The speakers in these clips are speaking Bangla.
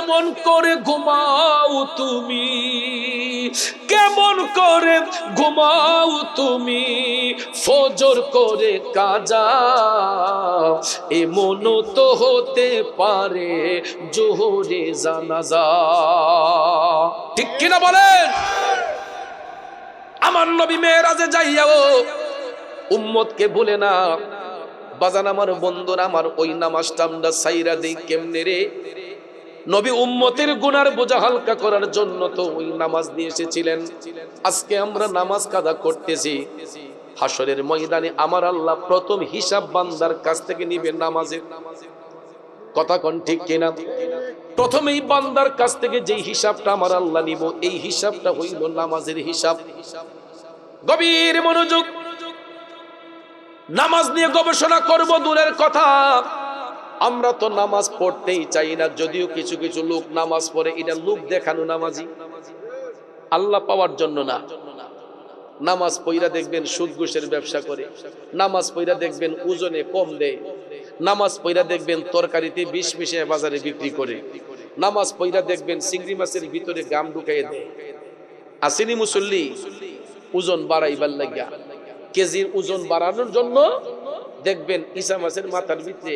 কেমন করে ঘুমাও তুমি, কেমন করে ঘুমাও তুমি, ফজর করে কাজা, এমন তো হতে পারে জোহরে জানাজা। ঠিক কিনা বলেন? আমার নবী মেরাজে যাইয়াও উম্মতকে বলে না, বাজান আমার বন্ধুরা আমার ওই নামাজটা আমরা সাইরা দেই কেমনে রে? নবী উম্মতের গুনার বোঝা হালকা করার জন্য তো ওই নামাজ দিয়ে এসেছিলেন। আজকে আমরা নামাজ কাদা করতেছি, হাসরের ময়দানে আমার আল্লাহ প্রথম হিসাব বান্দার কাছ থেকে নিবেন নামাজের। কথা কোন ঠিক কিনা? প্রথমেই বান্দার কাছ থেকে যে হিসাবটা আমার আল্লাহ নিব, এই হিসাবটা হইল নামাজের হিসাব। গভীর মনোযোগ। নামাজ নিয়ে গবেষণা করব দূরের কথা, আমরা তো নামাজ পড়তেই চাই না। যদিও কিছু কিছু লোক নামাজ পড়ে, এটা লোক দেখানো নামাজি, আল্লাহ পাওয়ার জন্য না। নামাজ পইরা দেখবেন সুদ ঘুষের ব্যবসা করে, নামাজ পইরা দেখবেন ওজনে কম দেয়, নামাজ পইরা দেখবেন তরকারিতে বিষ মিশিয়ে বাজারে বিক্রি করে, নামাজ পইরা দেখবেন চিংড়ি মাছের ভিতরে গাম ঢুকাইয়ে দেয়। আসেনি মুসল্লি ওজন বাড়াইবার লাগিয়া, কেজির ওজন বাড়ানোর জন্য দেখবেন ইসা মাছের মাথার ভিতরে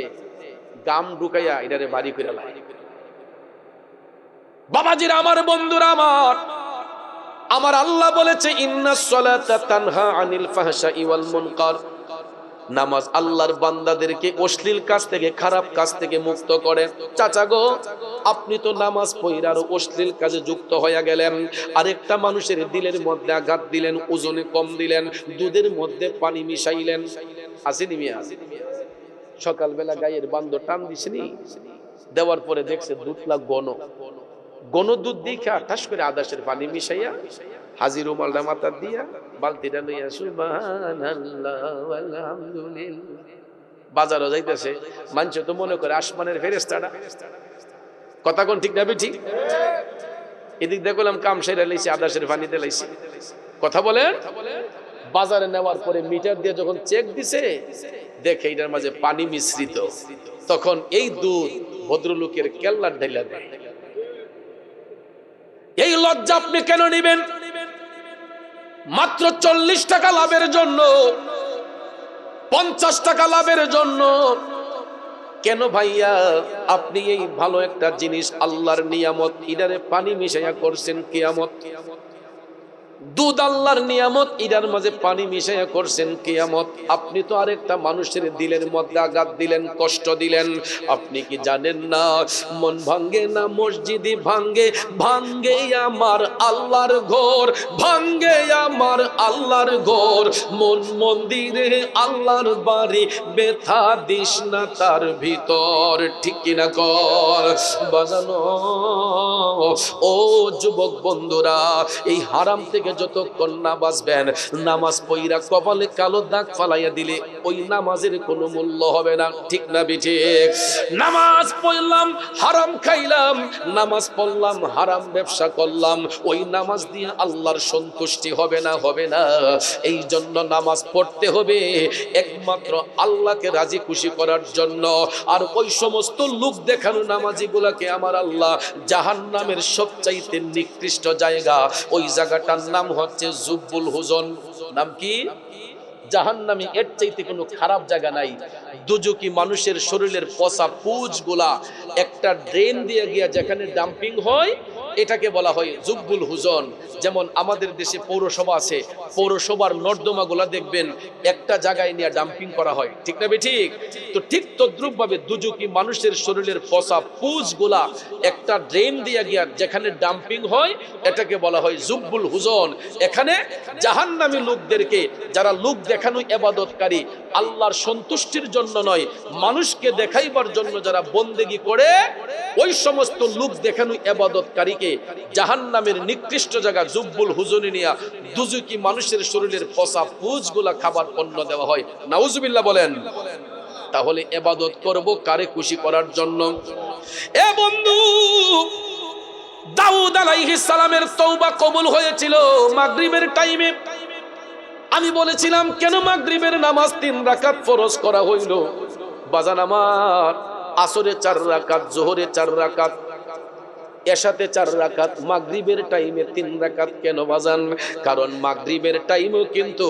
গাম ঢুকাইয়া এটারে বাড়ি করে লাই। বাবাজিরা আমার, বন্ধুরা আমার, আমার আল্লাহ বলেছে ইন্নাস সালাতা তানহা আনিল ফাহশাই ওয়াল মুনকার। নামাজ আল্লাহর বান্দাদেরকে অশ্লীল কাজ থেকে, খারাপ কাজ থেকে মুক্ত করে। চাচা গো, আপনি তো নামাজ পড়ে আর অশ্লীল কাজে যুক্ত হয়ে গেলেন, আরেকটা মানুষের দিলের মধ্যে আঘাত দিলেন, ওজনে কম দিলেন, দুধের মধ্যে পানি মিশাইলেন। আসেনি মিয়া? সকালবেলা গায়ের বান্ধ টান দিসনি, দেওয়ার পরে দেখছে দুধলা ঘন ঘন দুধ দেখা ঠাস করে আদাসের পানি মিশাইয়া হাজির রুমালটা মাথা দিয়া বালতিটা লইয়া সুবহানাল্লাহ আলহামদুলিল্লাহ বাজারও যাইতেছে। মানুষ তো মনে করে আসমানের ফেরেশতাটা। কথা কোন ঠিক না ঠিক? এদিক দেখলাম কাম সেরে লাইছে, আদাসের পানিতে লাইছে। কথা বলেন। বাজারে নেওয়ার পরে মিটার দিয়ে যখন চেক দিছে, দেখে এটার মাঝে পানি মিশ্রিত, তখন এই দুধ ভদ্রলোকের কেল্লার ঢাইলা দেয়। এই লজ্জা আপনি কেন নেবেন? মাত্র 40 টাকা লাভের জন্য, 50 টাকা লাভের জন্য কেন ভাইয়া আপনি এই ভালো একটা জিনিস আল্লাহর নিয়ামত ইদারে পানি মিশাইয়া করছেন কিয়ামত? দুধ আল্লাহর নিয়ামত, ইদার মাঝে পানি মিশাইয়া করছেন কিয়ামত। আপনি তো আরেকটা মানুষের দিলের মধ্যে আঘাত দিলেন, কষ্ট দিলেন। আপনি কি জানেন না, মন ভাঙ্গে না মসজিদই ভাঙ্গে, ভাঙ্গে আমার আল্লাহর ঘর, ভাঙ্গে আমার আল্লাহর ঘর। মন মন্দিরে আল্লাহর বাড়ি, ব্যথা দিস না তার ভিতর। ঠিক কিনা কর বাজানো? ও যুবক বন্ধুরা, এই হারাম থেকে যতক্ষণ না বাঁচবেন, নামাজ পইরা কপালে কালো দাগ ফালাইয়া দিলে ওই নামাজের কোনো মূল্য হবে না। ঠিক না ঠিক? নামাজ পড়লাম, হারাম খাইলাম, নামাজ পড়লাম, হারাম ব্যবসা করলাম, ওই নামাজ দিয়ে আল্লাহর সন্তুষ্টি হবে না, হবে না। এই জন্য নামাজ পড়তে হবে একমাত্র আল্লাহকে রাজি খুশি করার জন্য। আর ওই সমস্ত লোক দেখানো নামাজি গুলাকে আমার আল্লাহ জাহান্নামের সবচাইতে নিকৃষ্ট জায়গা, ওই জায়গাটার নাম হচ্ছে জুব্বুল হুজন। নাম কি? জাহান্নামী। এর চাইতে কোনো খারাপ জায়গা নাই। দুজকি মানুষের শরীরের পচা পুজ গুলা একটা ড্রেন দিয়ে গিয়া যেখানে ডাম্পিং হয়, এটাকে বলা হয় জুব্বুল হুজন। যেমন আমাদের দেশে পৌরসভা আছে, পৌরসভার নর্দমা গুলা দেখবেন একটা জায়গায় নিয়ে ডাম্পিং করা হয়। ঠিক না ঠিক? তো ঠিক তদ্রুপ ভাবে দুজকি মানুষের শরীরের পচা পুজ গুলা একটা ড্রেন দিয়ে গিয়া যেখানে ডাম্পিং হয়, এটাকে বলা হয় জুব্বুল হুজন। এখানে জাহান্নামী লোকদেরকে, যারা লোক দেখানো ইবাদতকারী, আল্লাহর সন্তুষ্টির জন্য নয় মানুষকে দেখাইবার জন্য যারা বন্দেগী করে, ওই সমস্ত লোক দেখানো ইবাদতকারীকে জাহান্নামের নিকৃষ্ট জায়গা জুব্বুল হুজনে নিয়া দুজকি মানুষের শরীরের পচা পুজগুলা খাবার পণ্য দেওয়া হয়। নাউজুবিল্লাহ বলেন। তাহলে ইবাদত করব কারে খুশি করার জন্য? এ বন্ধু, দাউদ আলাইহিস সালামের তওবা কবুল হয়েছিল মাগরিবের টাইমে। আমি বলেছিলাম কেন মাগরিবের নামাজ 3 রাকাত ফরজ করা হইল? বাজান আমার, আসরে 4 রাকাত, জোহরে 4 রাকাত, এশাতে 4 রাকাত, মাগরিবের টাইমে 3 রাকাত। কেন বাজান? কারণ মাগরিবের টাইমেও কিন্তু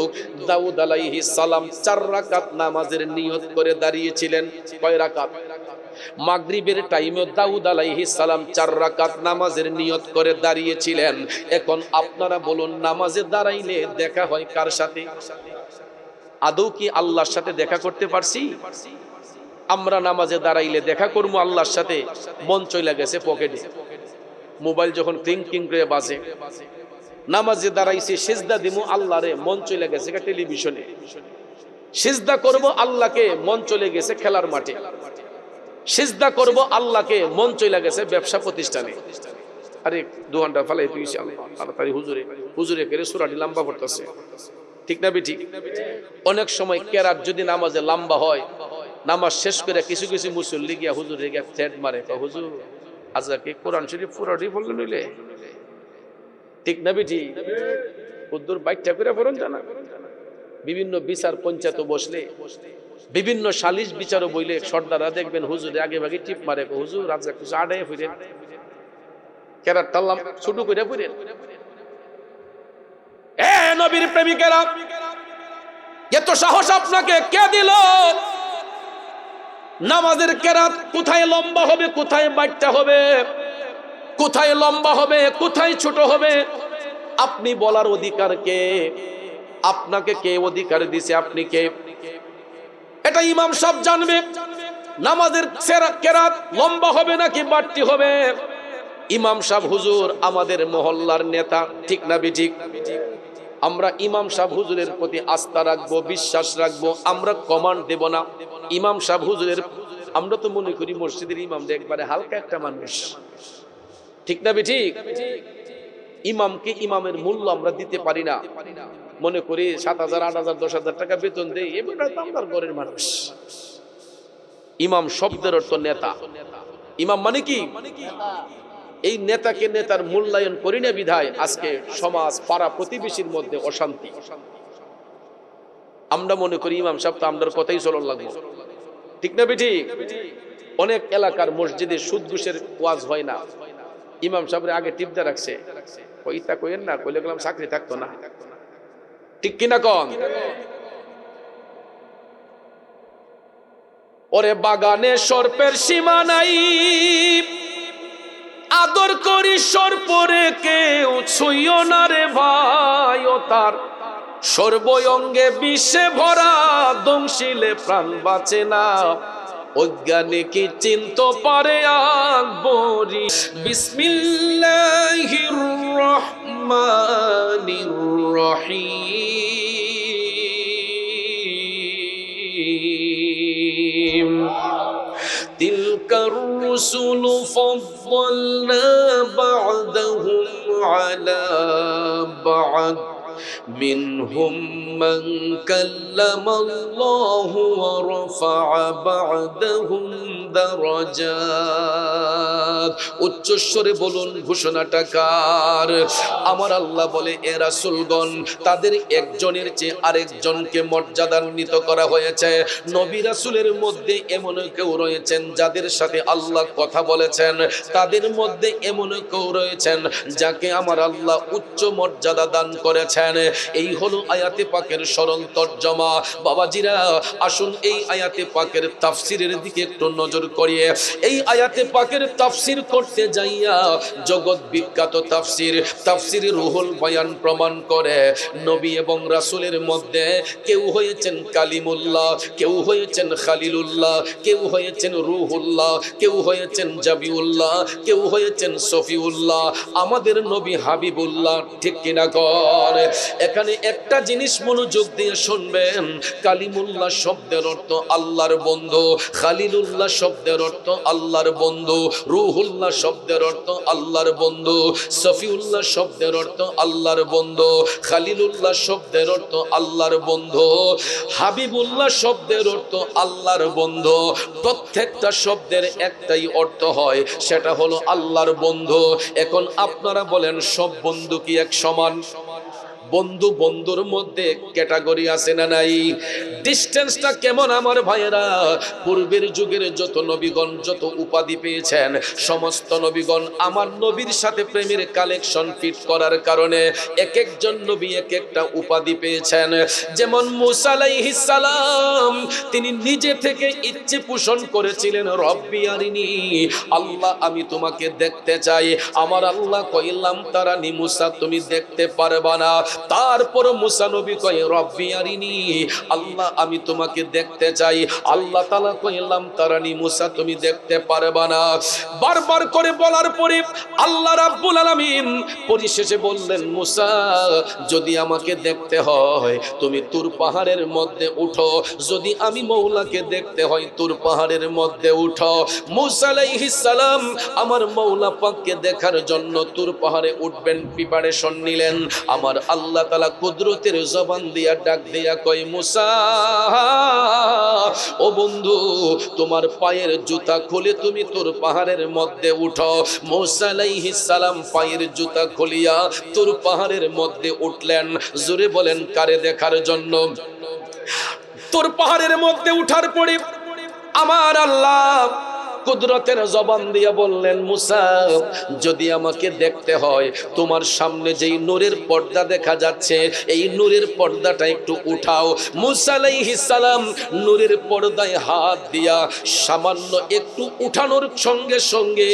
দাউদ আলাইহিস সালাম 4 রাকাত নামাজের নিয়ত করে দাঁড়িয়েছিলেন। কয় রাকাত? মাগরিবের টাইমে দাউদ আলাইহিস সালাম 4 রাকাত নামাজের নিয়ত করে দাঁড়িয়েছিলেন। এখন আপনারা বলুন, নামাজে দাঁড়াইলে দেখা হয় কার সাথে? আদৌ কি আল্লাহর সাথে দেখা করতে পারছি? আমরা নামাজে দাঁড়াইলে দেখা করবো আল্লাহর সাথে, মন চলে গেছে পকেটে, মোবাইল যখন ক্লিং ক্লিং করে বাজে। নামাজে দাঁড়াইছি, সিজদা দিমু আল্লাহরে, মন চলে গেছে টেলিভিশনে। সিজদা করব আল্লাহকে, মন চলে গেছে খেলার মাঠে। সিজদা করব আল্লাহকে, মন চলে গেছে ব্যবসা প্রতিষ্ঠানে। আরে 2 ঘন্টা ফালাই তুইছি আল্লাহ তাড়াতাড়ি হুজুরে হুজুরে করে সূরাটি লম্বা পড়তেছে, ঠিক না বেঠিক? অনেক সময় কেরাত যদি নামাজে লম্বা হয়, নামাজ শেষ করে কিছু কিছু মুসল্লি গিয়া হুজুরে গিয়া থ্রেড মারে, হুজুর আজকে কোরআন শরীফ পুরোটি পড়লেন নইলে, ঠিক না বেঠিক? হুজুর বাইকটা করে পড়ুন জানা। বিভিন্ন বিচার পঞ্চায়েত বসলে, বিভিন্ন সালিশ বিচারও বইলে সর্দাররা দেখবেন হুজুরে আগে ভাগে টিপ মারে, হুজুর আজকে কিছু আড়াই ফিরেন, কেরাত টাল্লাম ছোট করে পড়েন। এ নবীর প্রেমিকেরা, এত সাহস আপনাকে কে দিল? নামাজের কেরাত কোথায় লম্বা হবে, কোথায় বাড়তে হবে, কোথায় লম্বা হবে, কোথায় ছোট হবে, আপনি বলার অধিকার কে? আপনাকে কে অধিকার দিছে? আপনি কে? এটা ইমাম সাহেব জানবে নামাজের কেরাত লম্বা হবে নাকি বাড়তি হবে। ইমাম সাহেব হুজুর আমাদের মহল্লার নেতা, ঠিক না বেঠিক? আমরা ইমাম সাহেব হুজুরের প্রতি আস্থা রাখবো, বিশ্বাস রাখবো, আমরা কমান্ড দেব না। ইমাম সাহেব হুজুরের, আমরা তো মনে করি মসজিদের ইমাম একবারে হালকা একটা মানুষ, ঠিক না বেঠিক? ইমামকে ইমামের মূল্য আমরা দিতে পারি না, মনে করি 7,000 8,000 10,000 টাকা বেতন দেই, এবারে তো আমার ঘরের মানুষ। ইমাম শব্দের অর্থ নেতা। ইমাম মানে কি? এই নেতাকে নেতার মূল্যায়ন করি না বিধায় আজকে সমাজ পাড়া প্রতিবেশীর মধ্যে অশান্তি। আমরা মনে করি ইমাম সাহেব তো আমাদের কথাই চলন লাগবে, ঠিক না বেঠিক? অনেক এলাকার মসজিদে সুদ ঘুষের ওয়াজ হয় না, ইমাম সাহেবের আগে টিপদা রাখছে, কইতা কইেন না, কইলে গেলাম চাকরি থাকতো না, ঠিক কিনা কন? ওরে বাগানে সর্পের সীমা নাই, আদর করি সর্পরে কেউ ছুঁইও না রে ভাই, ও তার সর্বঙ্গে বিষে ভরা, দংশিলে প্রাণ বাঁচে না, অজ্ঞানী কি চিনতে পারে আকবরী। বিসমিল্লাহির রহমানির রহিম। তিলকার রুসুল ফাদ্দালনা বা'দাহুম আলা বা'দ, মিনহুম মান কাল্লামাল্লাহু ওয়া রাফা'a বা'দাহুম দারাজাত। উচ্চস্বরে বলুন ঘোষণাটা কার? আমার আল্লাহ বলে, এ রাসূলগণ, তাদের একজনের চেয়ে আরেকজনকে মর্যাদান্বিত করা হয়েছে। নবী রাসূলের মধ্যে এমন কেউ রয়েছেন যাদের সাথে আল্লাহ কথা বলেছেন, তাদের মধ্যে এমন কেউ রয়েছেন যাকে আমার আল্লাহ উচ্চ মর্যাদা দান করেছেন। এই হলো আয়াতে পাকের সরল তরজমা। বাবাজিরা আসুন এই আয়াতে পাকের তাফসিরের দিকে একটু নজর করিয়ে, এই আয়াতে পাকের তাফসির করতে যাইয়া জগৎ বিখ্যাত তাফসির রুহুল বয়ান প্রমাণ করে নবী এবং রাসূলের মধ্যে কেউ হয়েছেন কালিমুল্লাহ, কেউ হয়েছেন খালিলুল্লাহ, কেউ হয়েছেন রুহুল্লাহ, কেউ হয়েছেন জাবিউল্লাহ, কেউ হয়েছেন সফিউল্লাহ, আমাদের নবী হাবিবুল্লাহ, ঠিক কিনা কর? এখানে একটা জিনিস মনোযোগ দিয়ে শুনবেন, কালিমুল্লাহ শব্দের অর্থ আল্লাহর বন্ধু, খালিলুল্লাহ শব্দের অর্থ আল্লাহর বন্ধু, রুহুল্লাহ শব্দের অর্থ আল্লাহর বন্ধু, সফিউল্লাহ শব্দের অর্থ আল্লাহর বন্ধু, খালিলুল্লাহ শব্দের অর্থ আল্লাহর বন্ধু, হাবিবুল্লাহ শব্দের অর্থ আল্লাহর বন্ধু। প্রত্যেকটা শব্দের একটাই অর্থ হয়, সেটা হলো আল্লাহর বন্ধু। এখন আপনারা বলেন, সব বন্ধু কি এক সমান? বন্ধু বন্ধুর মধ্যে ক্যাটাগরি আছে না নাই? ডিস্টেন্সটা কেমন আমার ভাইয়েরা? পূর্বের যুগের যত নবীগণ যত উপাধি পেয়েছেন, সমস্ত নবীগণ আমার নবীর সাথে প্রেমের কালেকশন ফিট করার কারণে এক একজন নবী এক একটা উপাধি পেয়েছেন। যেমন মুসা আলাইহিস সালাম, তিনি নিজে থেকে ইচ্ছে পোষণ করেছিলেন, রব্বি আরিনি, আল্লাহ আমি তোমাকে দেখতে চাই। আমার আল্লাহ কইলাম তারানি, মুসা তুমি দেখতে পারবা না। তারপর মুসা নবী কয় রব্বি আরিনি, আল্লাহ আমি তোমাকে দেখতে চাই। আল্লাহ তাআলা কইলাম তারানি, মুসা তুমি দেখতে পারবা না। বারবার করে বলার পরে আল্লাহ রাব্বুল আলামিন পরিশেষে বললেন, মুসা যদি আমাকে দেখতে হয় তুমি তুর পাহাড়ের মধ্যে উঠো, যদি আমি মওলাকে দেখতে হয় তুর পাহাড়ের মধ্যে উঠো। মুসা আলাইহিস সালাম আমার মওলা পাককে দেখার জন্য তুর পাহাড়ে উঠবেন, প্রিপারেশন নিলেন। আমার আল্লাহ তাআলা কুদরতের জবান দিয়া ডাক দিয়া কয়, মুসা ও বন্ধু, তোমার পায়ের জুতা খুলে তুমি তুর পাহাড়ের মধ্যে উঠো। মুসা আলাইহিস সালাম পায়ের জুতা খুলিয়া তুর পাহাড়ের মধ্যে উঠলেন। জোরে বলেন কারে দেখার জন্য? তুর পাহাড়ের মধ্যে উঠার পরে আমার আল্লাহ কুদরতের জবান দিয়ে বললেন, মুসা যদি আমাকে দেখতে হয় তোমার সামনে যেই নূরের পর্দা দেখা যাচ্ছে এই নূরের পর্দাটা একটু উঠাও। মুসা আলাইহিস সালাম নূরের পর্দায় হাত দিয়া সামান্য একটু উঠানোর সঙ্গে সঙ্গে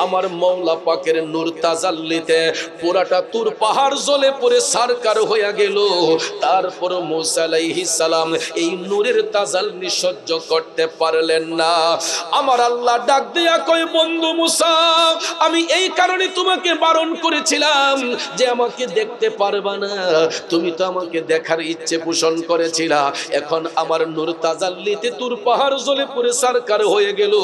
আমার মওলা পাকের নূর তাজাল্লিতে পুরাটা তুর পাহাড় জ্বলে পড়ে সারকার হয়ে গেল। তারপর মুসা আলাইহিস সালাম এই নূরের তাজাল্লি সহ্য করতে পারলেন না। আমার আল্লাহ ডাক দিয়া কয়, বন্ধু মুসা আমি এই কারণে তোমাকে বারণ করেছিলাম যে আমাকে দেখতে পারবা না, তুমি তো আমাকে দেখার ইচ্ছে পোষণ করেছিলা, এখন আমার নূর তাজাল্লিতে তুর পাহাড় জ্বলে পড়ে সারকার হয়ে গেল,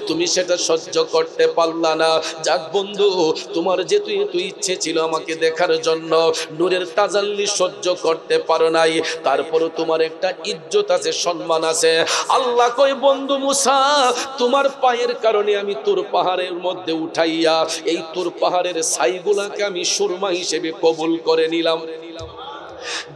তুমি সেটা সহ্য করতে পারলা না। যাক বন্ধু, তোমার যেহেতু ইচ্ছে ছিল আমাকে দেখার জন্য, নূরের তাজাল্লি সহ্য করতে পারো নাই, তারপরও তোমার একটা ইজ্জত আছে, সম্মান আছে। আল্লাহ কয়, বন্ধু মুসা তোমার পায়ের কারণে আমি তুর পাহাড়ের মধ্যে উঠাইয়া এই তুর পাহাড়ের ছাইগুলাকে আমি সুরমা হিসেবে কবুল করে নিলাম।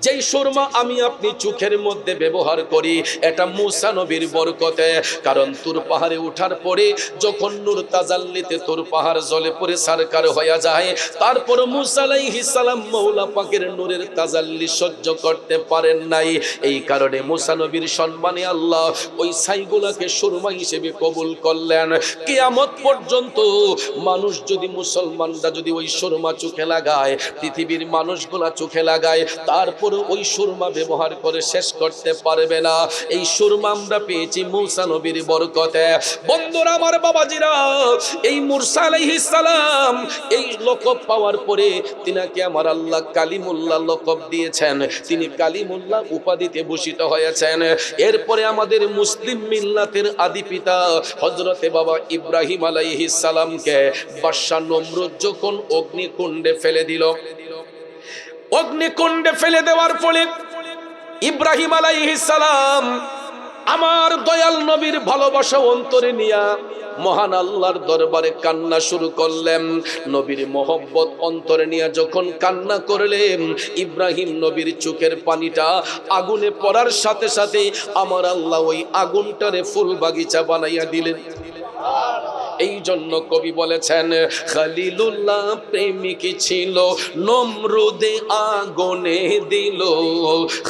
যেই সুরমা আমি আপনি চোখের মধ্যে ব্যবহার করি এটা মুসা নবীর বরকতে। কারণ তুর পাহাড়ে উঠার পরে যখন নূর তাজাল্লিতে তুর পাহাড় জ্বলে পড়ে সারকার হয়ে যায়, তারপর মুসা আলাইহিস সালাম মওলা পাকের নূরের তাজাল্লি সহ্য করতে পারেন নাই। এই কারণে মুসা নবীর সম্মানে আল্লাহ ওই ছাইগুলাকে সুরমা হিসেবে কবুল করলেন। কিয়ামত পর্যন্ত মানুষ যদি, মুসলমানরা যদি ওই সুরমা চোখে লাগায়, পৃথিবীর মানুষগুলা চোখে লাগায়, তারপর ওই সুরমা ব্যবহার করে শেষ করতে পারবে না। এই সুরমা আমরা পেয়েছি মুসা নবীর বরকতে। বন্ধুরা আমার, বাবাজিরা, এই মুসা আলাইহিস সালাম এই লকব পাওয়ার পরে তিনাকে আমার আল্লাহ কালিমুল্লাহ লকব দিয়েছেন, তিনি কালিমুল্লাহ উপাধিতে ভূষিত হয়েছেন। এরপরে আমাদের মুসলিম মিল্লাতের আদি পিতা হযরতে বাবা ইব্রাহিম আলাইহিস সালামকে বাদশা নমরুদ যখন অগ্নিকুণ্ডে ফেলে দিল, অগ্নিকুণ্ডে ফেলে দেওয়ার ফলে ইব্রাহিম আলাইহিস সালাম আমার দয়াল নবীর ভালোবাসা অন্তরে নিয়া মহান আল্লাহর দরবারে কান্না শুরু করলেন। নবীর মোহব্বত অন্তরে নিয়ে যখন কান্না করলেন, ইব্রাহিম নবীর চোখের পানিটা আগুনে পড়ার সাথে সাথে আমার আল্লাহ ওই আগুনটারে ফুল বাগিচা বানাইয়া দিলেন। এই জন্য কবি বলেছেন, খলিলুল্লাহ প্রেমিক ছিল নমরুদে আগুনে দিল,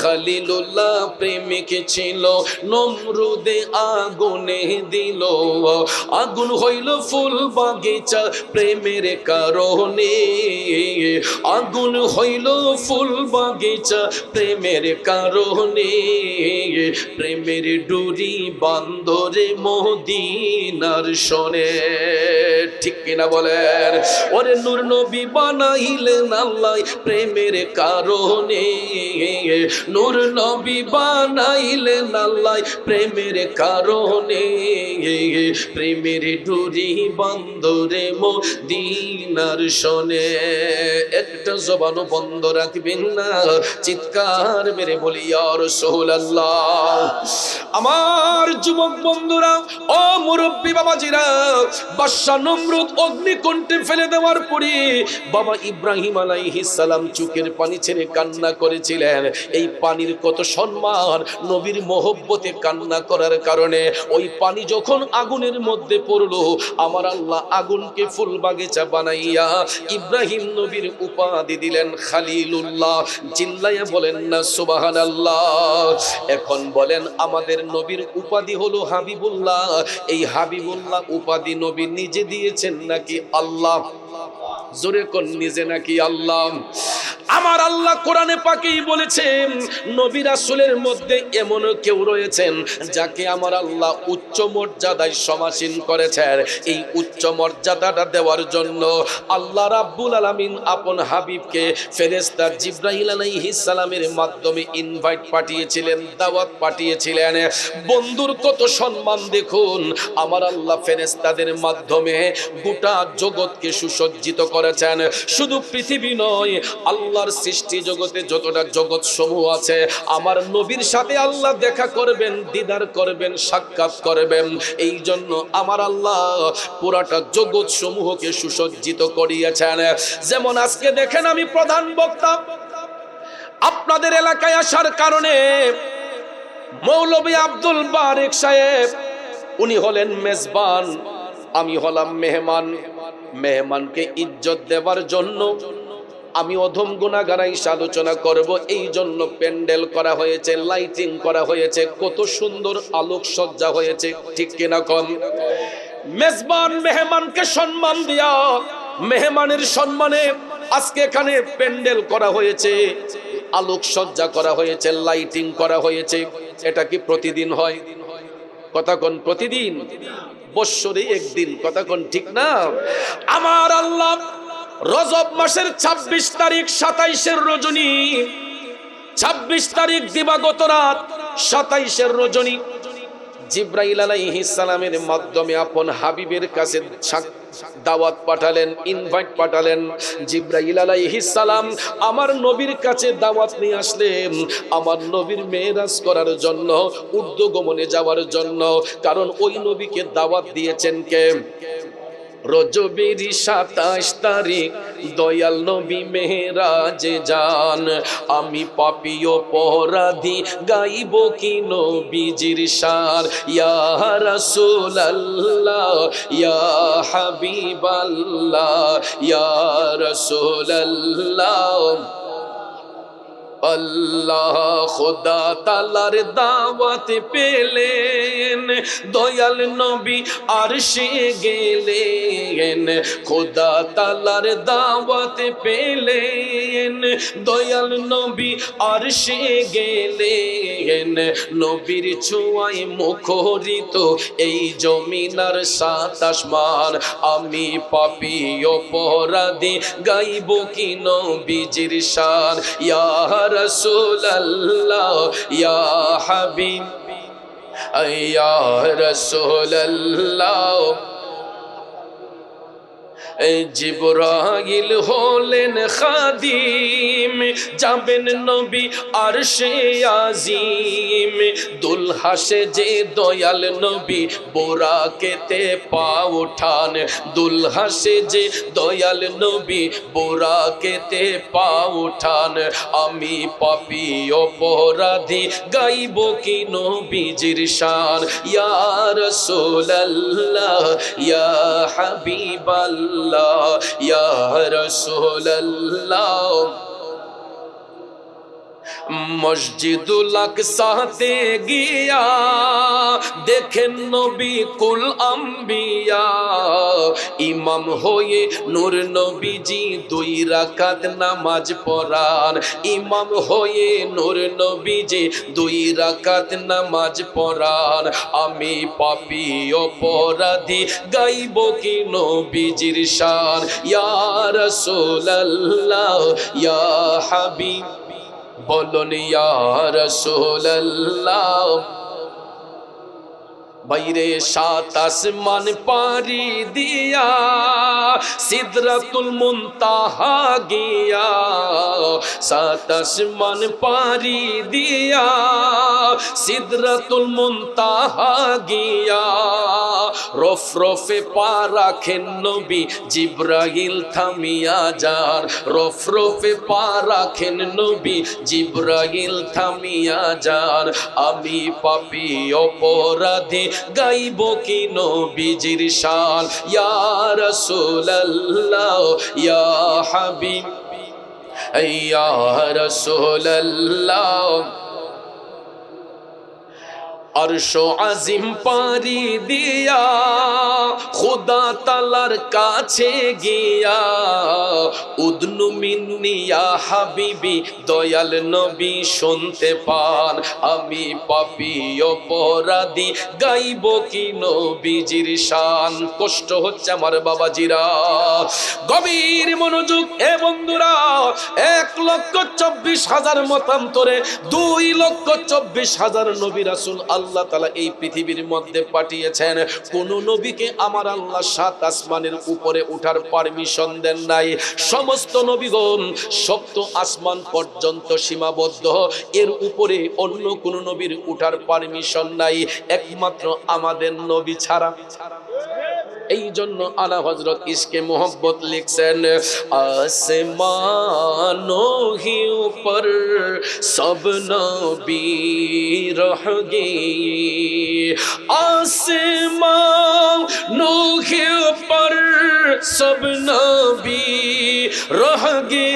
খলিলুল্লাহ প্রেমিক ছিল নমরুদে আগুনে দিল, আগুন হইল ফুল বাগিচা প্রেমের কারণে, আগুন হইল ফুল বাগিচা প্রেমের কারণে, প্রেমের ডুরি বান্দরে মদিনার শোনে। ঠিক কিনা বলেন? ওরে নূর নবী বানাইলেন আল্লাহ প্রেমের কারণে, নূর নবী বানাইলেন আল্লাহ প্রেমের কারণে, প্রেমের ডুরি বান্দরে মদিনার শোনে। একটা জবানও বন্ধ রাখবেন না, চিৎকার মেরে বলি ইয়া রাসূলুল্লাহ। আমার যুবক বন্ধুরা, ও মুরব্বী বাবাজিরা, বাদশা নমরুদ অগ্নিকুণ্ডে ফেলে দেওয়ার পরে বাবা ইব্রাহিম আলাইহিস সালাম চোখের পানি ছেড়ে কান্না করেছিলেন। এই পানির কত সম্মান, নবীর মহব্বতে কান্না করার কারণে ওই পানি যখন আগুনের মধ্যে পড়লো, আমার আল্লাহ আগুনকে ফুল বাগিচা বানাইয়া ইব্রাহিম নবীর উপাধি দিলেন খলিলুল্লাহ। চিল্লাইয়া বলেন না সুবহানাল্লাহ। এখন বলেন আমাদের নবীর উপাধি হলো হাবিবুল্লাহ। এই হাবিবুল্লাহ উপাধি নবী নিজে দিয়েছেন নাকি আল্লাহ? জোরে কোন নিজে নাকি আল্লাহ? আমার আল্লাহ কোরআনে পাকেই বলেছেন নবী রাসূলের মধ্যে এমন কেউ রয়েছেন যাকে আমার আল্লাহ উচ্চ মর্যাদায় সমাসীন করেছেন। এই উচ্চ মর্যাদাটা দেওয়ার জন্য আল্লাহ রাব্বুল আলামিন আপন হাবিবকে ফেরেশতা জিবরাইল আলাইহিস সালামের মাধ্যমে ইনভাইট পাঠিয়েছিলেন, দাওয়াত পাঠিয়েছিলেন। বন্ধুর কত সম্মান দেখুন, আমার আল্লাহ ফেরেশতাদের মাধ্যমে গোটা জগৎকে সুসজ্জিত করেছেন। শুধু পৃথিবী নয়, আল্লাহর সৃষ্টি জগতে যতটা জগৎ সমূহ আছে, আমার নবীর সাথে আল্লাহ দেখা করবেন, দিদার করবেন, সাক্ষাৎ করবেন। এই জন্য আমার আল্লাহ পুরাটা জগৎ সমূহকে সুসজ্জিত করিয়েছেন। যেমন আজকে দেখেন আমি প্রধান বক্তা, আপনাদের এলাকায় আসার কারণে মৌলভী আব্দুল বারেক সাহেব উনি হলেন মেজবান, আমি হলাম মেহমান। মেহমানকে ইজ্জত দেওয়ার জন্য আমি অধম গুনাহগার এসে আলোচনা করব, এই জন্য প্যান্ডেল করা হয়েছে, লাইটিং করা হয়েছে, কত সুন্দর আলোকসজ্জা হয়েছে, ঠিক কিনা কম? মেজবান মেহমানকে সম্মান দিয়া, মেহমানের সম্মানে আজকে এখানে প্যান্ডেল করা হয়েছে, আলোকসজ্জা করা হয়েছে, লাইটিং করা হয়েছে। এটা কি প্রতিদিন হয়? কথা কোন প্রতিদিন? বৎসরে একদিন, কথা কোন ঠিক না? আমার আল্লাহ রজব মাসের 26 তারিখ 27-এর রজনী, 26 তারিখ দিবাগত রাত, 27-এর রজনী জিবরাইল আলাইহিস সালামের মাধ্যমে আপন হাবিবের কাছে দাওয়াত পাঠালেন, ইনভাইট পাঠালেন। জিবরাইল আলাইহিস সালাম আমার নবীর কাছে দাওয়াত নিয়ে আসলেন, আমার নবীর মেরাজ করার জন্য, ঊর্ধ্বগমনে যাওয়ার জন্য। কারণ ওই নবীকে দাওয়াত দিয়েছেন কে? রজবের 27 তারিখ দয়াল নবী মেরাজে যান। আমি পাপী অপরাধী গাইব কি নবীজির শান। ইয়া রাসূলুল্লাহ ইয়া হাবিবাল্লাহ ইয়া রাসূলুল্লাহ। আল্লাহ খোদা তাআলার দাওয়াত পেলেন, দয়াল নবী আরশে গেলেন। খোদা তাআলার দাওয়াত পেলেন, দয়াল নবী আরশে গেলেন। নবীর ছোঁয়ায় মুখরিত এই জমিনার 7 আসমান। আমি পাপী অপরাধী গাইব কি নবীজির শান। ইয়া রাসূলুল্লাহ ইয়া হাবিব ইয়া রাসূলুল্লাহ। জিবরাইল হলেন খাদিম, যাবেন নবী আরশে আজিম। দুলহাসে যে দয়াল নবী বোরাকেতে পা উঠান। দুলহাসে যে দয়াল নবী বোরাকেতে পা উঠান। আমি পাপী অপরাধী গাইব কি নবীজির শান। ইয়া রাসূলুল্লাহ ইয়া হাবিবাল্লাহ ইয়া রাসূলুল্লাহ। মসজিদুল আকসাতে গিয়া দেখেন নবী কুল আম্বিয়া। ইমাম হয়ে নূর নবীজি 2 রাকাত নামাজ পড়ান। ইমাম হয়ে নূর নবীজি 2 রাকাত নামাজ পড়ান। আমি পাপী অপরাধী গাইব কি নবীজির শান। ইয়া রাসূলুল্লাহ ইয়া হাবিব বলুন ইয়া রাসূলুল্লাহ। বাইরে সাত আসমান পারি দিয়া সিদরাতুল মুনতাহা গিয়া, সাত আসমান পারি দিয়া সিদরাতুল মুনতাহা গিয়া, রফ রফে পা রাখেন নবী জিব্রাইল থামিয়া যান, রফ রফে পা রাখেন নবী জিব্রাইল থামিয়া যান। আমি পাপী অপরাধী গাইব কি নবীজির শান, ইয়া রাসূলুল্লাহ ইয়া হাবিব ইয়া রাসূলুল্লাহ। अर्श আজিম পারি দিয়া খুদা তালার কাছে গিয়া, উদনু মিন্নি ইয়া হাবিবি দয়াল নবী শুনতে পান, আমি পাপী অপরাধী গাইব কি নবীজির শান। কষ্ট হচ্ছে আমার বাবাজিরা, গভীর মনোযোগ। এ বন্ধুরা, 1,24,000 মতান্তরে 2,24,000 নবী রাসূল আল্লাহ তাআলা এই পৃথিবীর মধ্যে পাঠিয়েছেন। কোন নবীকে আমার আল্লাহ 7 আসমানের উপরে ওঠার পারমিশন দেন নাই। সমস্ত নবীগণ 7 আসমান পর্যন্ত সীমাবদ্ধ, এর উপরে অন্য কোন নবীর ওঠার পারমিশন নাই, একমাত্র আমাদের নবী ছাড়া। এই জন্য আলা হযরত ইশকে মোহব্বত লিখছেন, আসমানো হি উপর সব নবী রহ গে, আসমানো হি উপর সব নবী রহ গে,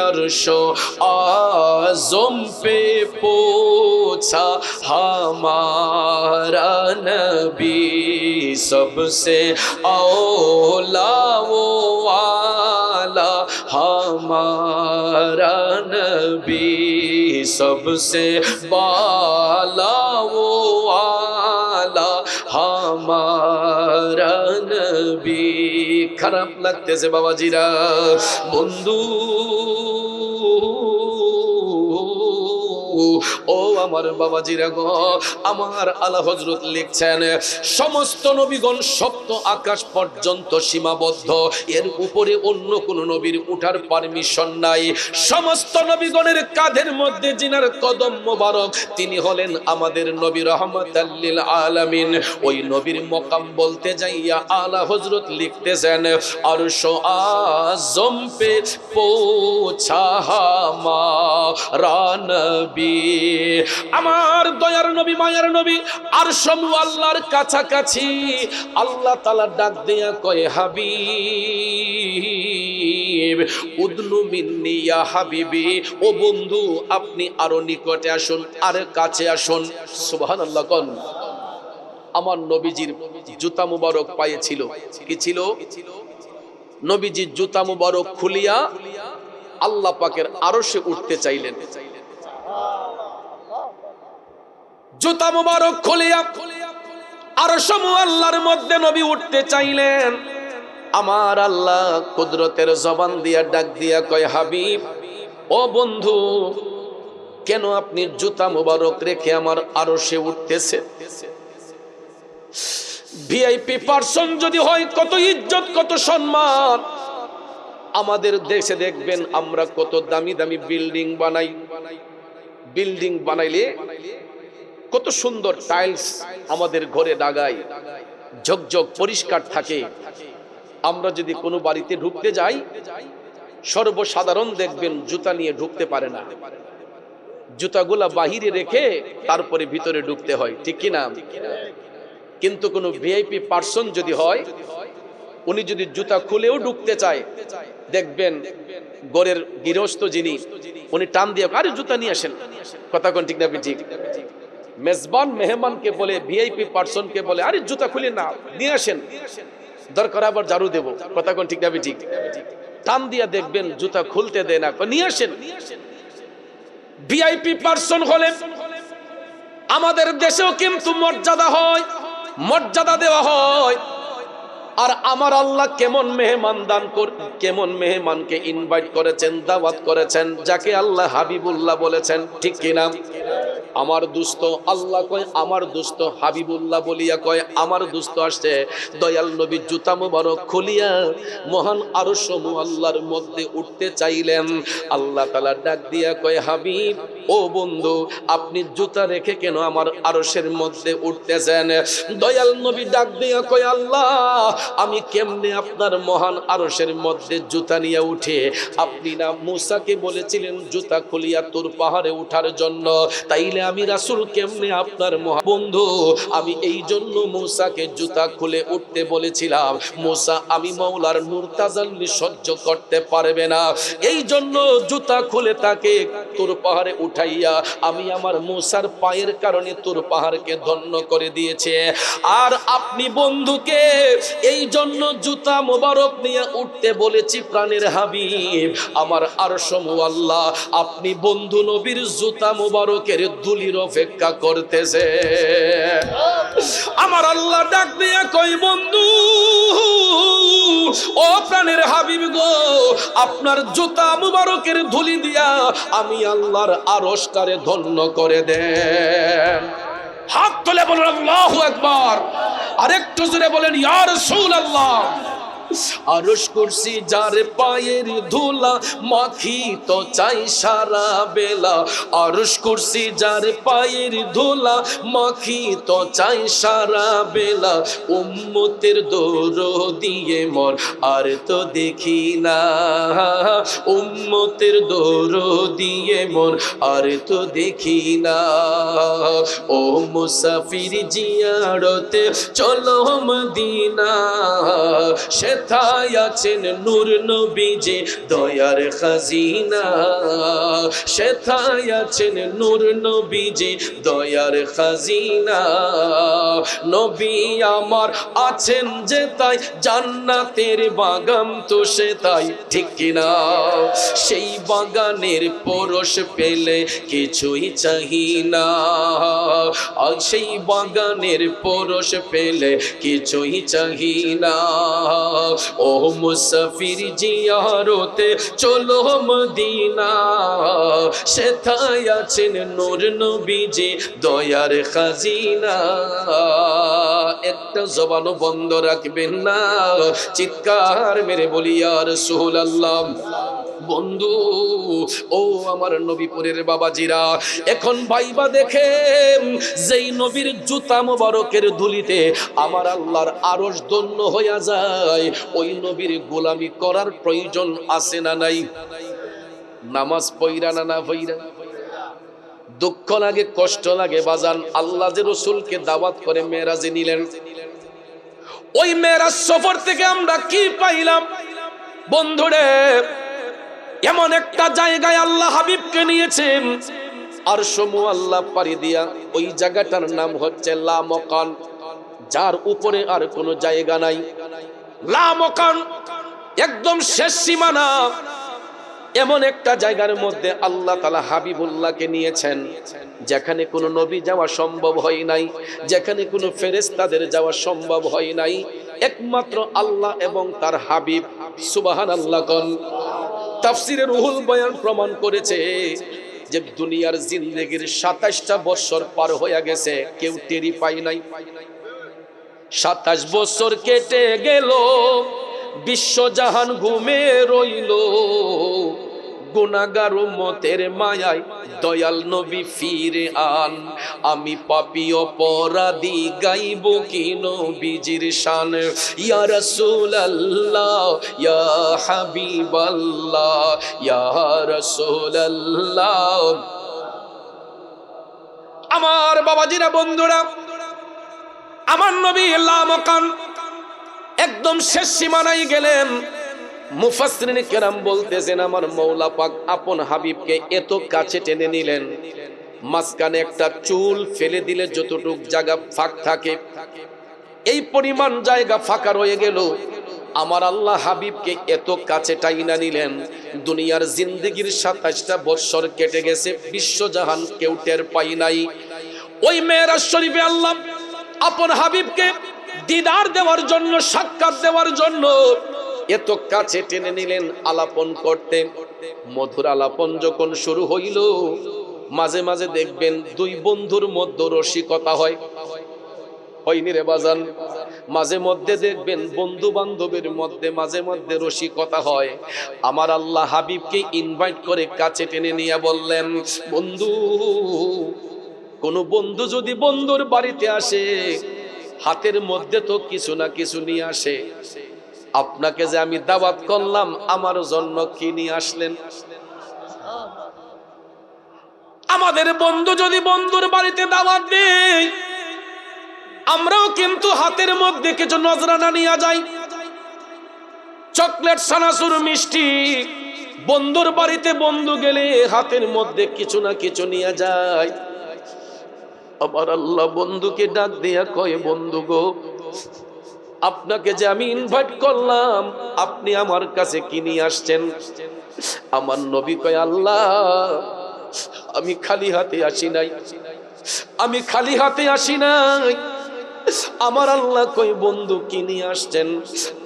अर्शो आज़म पे पूछा हमारा नबी, सबसे औला वो आला हमारा नबी, सबसे बाला वो आला हमारा नबी। খারাপ লাগতেছে বাবাজিরা, বন্ধু ও আমার বাবাজিরা গো, আমার আলা হযরত লিখছেন, সমস্ত নবীগণ সপ্ত আকাশ পর্যন্ত সীমাবদ্ধ, এর উপরে অন্য কোন নবীর উঠার পারমিশন নাই। সমস্ত নবীগণের কাঁধের মধ্যে জিনার কদম মোবারক, তিনি হলেন আমাদের নবী রাহমাতাল লিল আলামিন। ওই নবীর মকাম বলতে যাইয়া আলা হযরত লিখতেছেন, আরশ আযম পে পৌঁছা হামারা নবী, আমার দয়ার নবী মায়ার নবী আরশ আল্লাহর কাছাকাছি। আল্লাহ তাআলা ডাক দিয়া কয়, হাবিব উদনু মিন্নি ইয়া হাবিবি, ও বন্ধু আপনি আরো নিকটে আসুন, আর কাছে আসুন। সুবহানাল্লাহ কোন। আমার নবীজির জুতা মুবারক পায়ে ছিল, কি ছিল? নবীজির জুতা মুবারক খুলিয়া আল্লাহ পাকের আরশে উঠতে চাইলেন। জুতা মুবারক খুলিয়া আরশ আল্লাহর মধ্যে নবী উঠতে চাইলেন। আমার আল্লাহ কুদরতের জবান দিয়া ডাক দিয়া কয়, হাবিব ও বন্ধু, কেন আপনি জুতা মুবারক রেখে আমার আরশে উঠতেছে? ভিআইপি পারসন যদি হয়, কত ইজ্জত কত সম্মান। আমাদের দেশে দেখবেন আমরা কত দামি দামি বিল্ডিং বানাই, বিল্ডিং বানাইলে কত সুন্দর টাইলস আমাদের ঘরে লাগাই, ঝকঝক পরিষ্কার থাকে। আমরা যদি কোনো বাড়িতে ঢুকতে যাই, সর্বসাধারণ দেখবেন জুতা নিয়ে ঢুকতে পারে না, জুতাগুলা বাহিরে রেখে তারপরে ভিতরে ঢুকতে হয়, ঠিক কি না? কিন্তু কোনো ভিআইপি পারসন যদি হয়, উনি যদি জুতা খুলেও ঢুকতে চায়, দেখবেন ঘরের গৃহস্থ যিনি, উনি টান দিয়ে, আরে জুতা নিয়ে আসেন। কথা কোন ঠিক না ঠিক? মেজবান মেহমানকে বলে, ভিআইপি পারসনকে বলে, আরে জুতা খুলে না, নিয়ে আসেন, দরকার আবার ঝাড়ু দেব। কথা কোন ঠিক না ঠিক? টান দিয়া দেখবেন জুতা খুলতে দেয় না, নিয়ে আসেন। ভিআইপি পারসন হলে আমাদের দেশেও কিন্তু মর্যাদা হয়, মর্যাদা দেওয়া হয়। আর আমার আল্লাহ কেমন মেহমান দান কেমন মেহমানকে ইনভাইট করেছেন, দাওয়াত করেছেন, যাকে আল্লাহ হাবিবুল্লাহ বলেছেন, ঠিক কিনা? আমার দুস্থ, আল্লাহ কয় আমার দুস্থ, হাবিবুল্লাহ বলিয়া কয় আমার দুস্থ আসছে। দয়াল নবী জুতা মুবারক খুলিয়া মহান আরশ মুআল্লার মধ্যে উঠতে চাইলেন। আল্লাহ তাআলা ডাক দিয়া কয় হাবিব ও বন্ধু, আপনি জুতা রেখে কেন আমার আরশের মধ্যে উঠতেছেন? দয়াল নবী ডাক দিয়া কয় আল্লাহ, আমি কেমনে আপনার মহান আরশের মধ্যে জুতা নিয়ে উঠে? আপনি না মুসাকে বলেছিলেন জুতা খুলিয়া তোর পাহাড়ে উঠার জন্য, তাইলে আমি রাসূল কেমনে আপনার বন্ধু? আমি এই জন্য মুসাকে জুতা খুলে উঠতে বলেছিলাম। মুসা আমি মাওলার নূর তাজাল্লি সহ্য করতে পারবে না, এই জন্য জুতা খুলে তাকে তোর পাহাড়ে উঠাইয়া আমি আমার মুসার পায়ের কারণে তোর পাহাড়কে ধন্য করে দিয়েছে। আর আপনি বন্ধুকে এই জন্য জুতা মোবারক নিয়ে উঠতে বলেছি প্রাণের হাবিব আমার আরশ মুআল্লা আপনি বন্ধু নবীর জুতা মোবারকের ধুলির অপেক্ষা করতেছে। আমার আল্লাহ ডাক দিয়া কই বন্ধু ও প্রাণের হাবিব গো, আপনার জুতা মুবারকের ধুলি দিয়া আমি আল্লাহর আরশটারে ধন্য করে দেন। হাত তুলে বলুন আল্লাহু আকবার, আরেকটু জোরে বলেন ইয়া রাসূলুল্লাহ। আরশ কুরসি যার পায়ের ধুলা মাখি তো চাই সারা বেলা, আরশ কুরসি যার পায়ের ধুলা মাখি তো চাই সারা বেলা, উম্মতের দরদিয়ে মর আর তো দেখি না, উম্মতের দরদিয়ে মর আর তো দেখি না। ও মুসাফির জিয়ারতে চলো মদিনা, সেথায় আছেন নূর নবীজি দয়ার খাজিনা, সেথায় আছেন নূর নবীজি দয়ার খাজিনা। নবী আমার আছেন যে তাই জান্নাতের বাগান তো সে তাই, ঠিক কিনা? সেই বাগানের পরশ পেলে কিছুই চাহি না, সেই বাগানের পরশ পেলে কিছুই চাহি না। ও মুসাফির জিয়ারতে চলো মদিনা, সেথায় আছেন নূর নবীজি দয়ার খাজিনা। একটা জবানও বন্ধ রাখবেন না, চিৎকার মেরে বলি ইয়া রাসূলুল্লাহ। বন্ধু ও আমার নবীপুরের বাবাজিরা, এখন ভাইবা দেখে যেই নবীর জুতা মোবারকের ধুলিতে আমার আল্লাহর আরশ ধন্য হইয়া যায়, ওই নবীর গোলামি করার প্রয়োজন আছে না নাই? নামাজ পইরা না না পইরা দুঃখ লাগে কষ্ট লাগে বাজান। আল্লাহ যে রাসূলকে দাওয়াত করে মেরাজে নিলেন, ওই মেরাজ সফর থেকে আমরা কি পাইলাম বন্ধুরে? এমন একটা জায়গায় আল্লাহ হাবিবকে নিয়েছেন আরশ মুআল্লা পাড়ি দিয়া, ওই জায়গাটার নাম হচ্ছে লা মাকান, যার উপরে আর কোনো জায়গা নাই। লা মাকান একদম শেষ সীমানা, এমন একটা জায়গার মধ্যে আল্লাহ তাআলা হাবিবুল্লাহকে নিয়েছেন যেখানে কোনো নবী যাওয়া সম্ভব হয় নাই, যেখানে কোনো ফেরেশতাদের যাওয়া সম্ভব হয় নাই, একমাত্র আল্লাহ এবং তার হাবিব। সুবহানাল্লাহ কোন। তাফসীরে রুহুল বয়ান প্রমাণ করেছে যে দুনিয়ার জিন্দেগির ২৭টা বছর পার হয়ে গেছে, কেউ টেরি পাই নাই। ২৭ বছর কেটে গেল, বিশ্বজাহান ঘুমে রইল, গুনাহগার উম্মতের মায়ায় দয়াল নবী ফিরে আন। আমি পাপী অপরাধী গাইব কি নবীজির শান। ইয়া রাসূলুল্লাহ ইয়া হাবিবাল্লাহ ইয়া রাসূলুল্লাহ। আমার বাবাজিরা বন্ধুরা, আমার নবী লা মাকান একদম শেষ সীমানায় গেলেন। মুফাসসিরিন কেরাম বলতেছেন আমার মওলা পাক আপন হাবিবকে এত কাছে টেনে নিলেন, মাঝখানে একটা চুল ফেলে দিলে যতটুক জায়গা ফাঁক থাকে এই পরিমাণ জায়গা ফাঁকা রয়ে গেল। আমার আল্লাহ হাবিবকে এত কাছে টাইনা নিলেন। দুনিয়ার জিন্দেগির ২৭টা বছর কেটে গেছে, বিশ্বজাহান কেউ টের পাই নাই। ওই মেরাজ শরীফে আল্লাহ আপন হাবিবকে দিদার দেওয়ার জন্য, সাক্ষাৎ দেওয়ার জন্য এত কাছে টেনে নিলেন আলাপন করতে। মধুর আলাপন যখন শুরু হইল, মাঝে মাঝে দেখবেন দুই বন্ধুর মধ্যে রসিকতা হয়, হয়নি রে বাজান? মাঝে মধ্যে দেখবেন বন্ধু বান্ধবের মধ্যে মাঝে মধ্যে রসিকতা হয়। আমার আল্লাহ হাবিবকে ইনভাইট করে কাছে টেনে নিয়ে বললেন, বন্ধু, কোন বন্ধু যদি বন্ধুর বাড়িতে আসে হাতের মধ্যে তো কিছু না কিছু নিয়ে আসে, আপনাকে যে আমি দাওয়াত করলাম আমার জন্য কি নিয়ে আসলেন? আমাদের বন্ধু যদি বন্ধুর বাড়িতে দাওয়াত দেয়, আমরাও কিন্তু হাতের মধ্যে কিছু নজরানা নিয়ে যাই, চকলেট, সানাসুর, মিষ্টি। বন্ধুর বাড়িতে বন্ধু গেলে হাতের মধ্যে কিছু না কিছু নিয়ে যায়। আমার আল্লাহ বন্ধুকে ডাক দিয়া কয়, বন্ধু গো, আপনাকে যে আমি ইনভাইট করলাম আপনি আমার কাছে কি নিয়ে আসছেন? আমার নবী কয়, আল্লাহ, আমি খালি হাতে আসি নাই, আমি খালি হাতে আসি নাই। আমার আল্লাহ কই, বন্ধু কি নিয়ে আসছেন?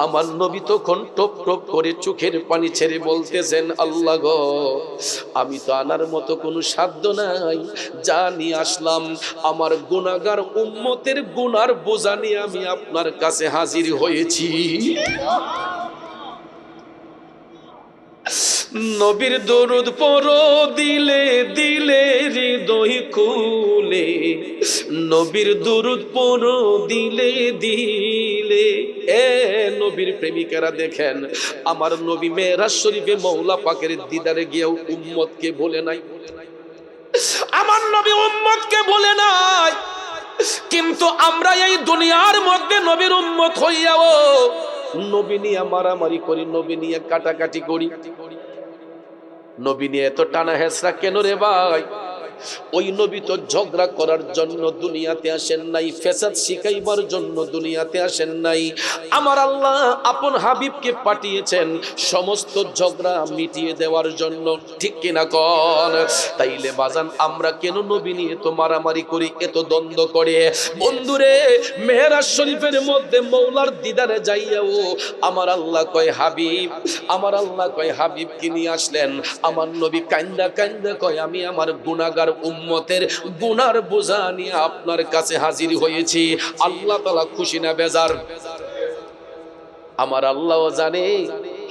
আমার নবী তখন টপ টপ করে চোখের পানি ছেড়ে বলতেছেন, আল্লাহ গো, আমি তো আনার মতো কোনো সাধ্য নাই, যা নিয়ে আসলাম আমার গুনাহগার উম্মতের গুনার বোঝা নিয়ে আমি আপনার কাছে হাজির হয়েছি। নবীর দরুদ পড়ো দিলে দিলে হৃদয় খুলে, নবীর দরুদ পড়ো দিলে দিলে। এ নবীর প্রেমিকারা দেখেন, আমার নবী মেরাজ শরীফে মওলা পাকের দিদারে গিয়েও উম্মতকে বলে নাই, আমার নবী উম্মতকে বলে নাই। কিন্তু আমরা এই দুনিয়ার মধ্যে নবীর উম্মত হইয়াও নবী নিয়ে মারামারি করি, নবী নিয়ে কাটাকাটি করি। নবী নিয়ে এত টানা হেসরা কেন রে ভাই? ওই নবী তো ঝগড়া করার জন্য দুনিয়াতে আসেন নাই, ফেসাদ শিখাইবার জন্য দুনিয়াতে আসেন নাই। আমার আল্লাহ আপন হাবিবকে পাঠিয়েছেন সমস্ত ঝগড়া মিটিয়ে দেওয়ার জন্য, ঠিক কিনা কন? তাইলে বাজান আমরা কেন নবী নিয়ে তো মারামারি করি, এত দ্বন্দ্ব করে? বন্ধুরে, মেহরাজ শরীফের মধ্যে মওলার দিদারে যাইয়াও আমার আল্লাহ কয় হাবিব, আমার আল্লাহ কয় হাবিব কি নিয়ে আসলেন? আমার নবী কান্দা কান্দা কয়, আমি আমার গুনাহগার উম্মতের গুনার বোঝা নিয়ে আপনার কাছে হাজির হয়েছি। আল্লাহ তাআলা খুশি না বেজার? আমার আল্লাহ জানে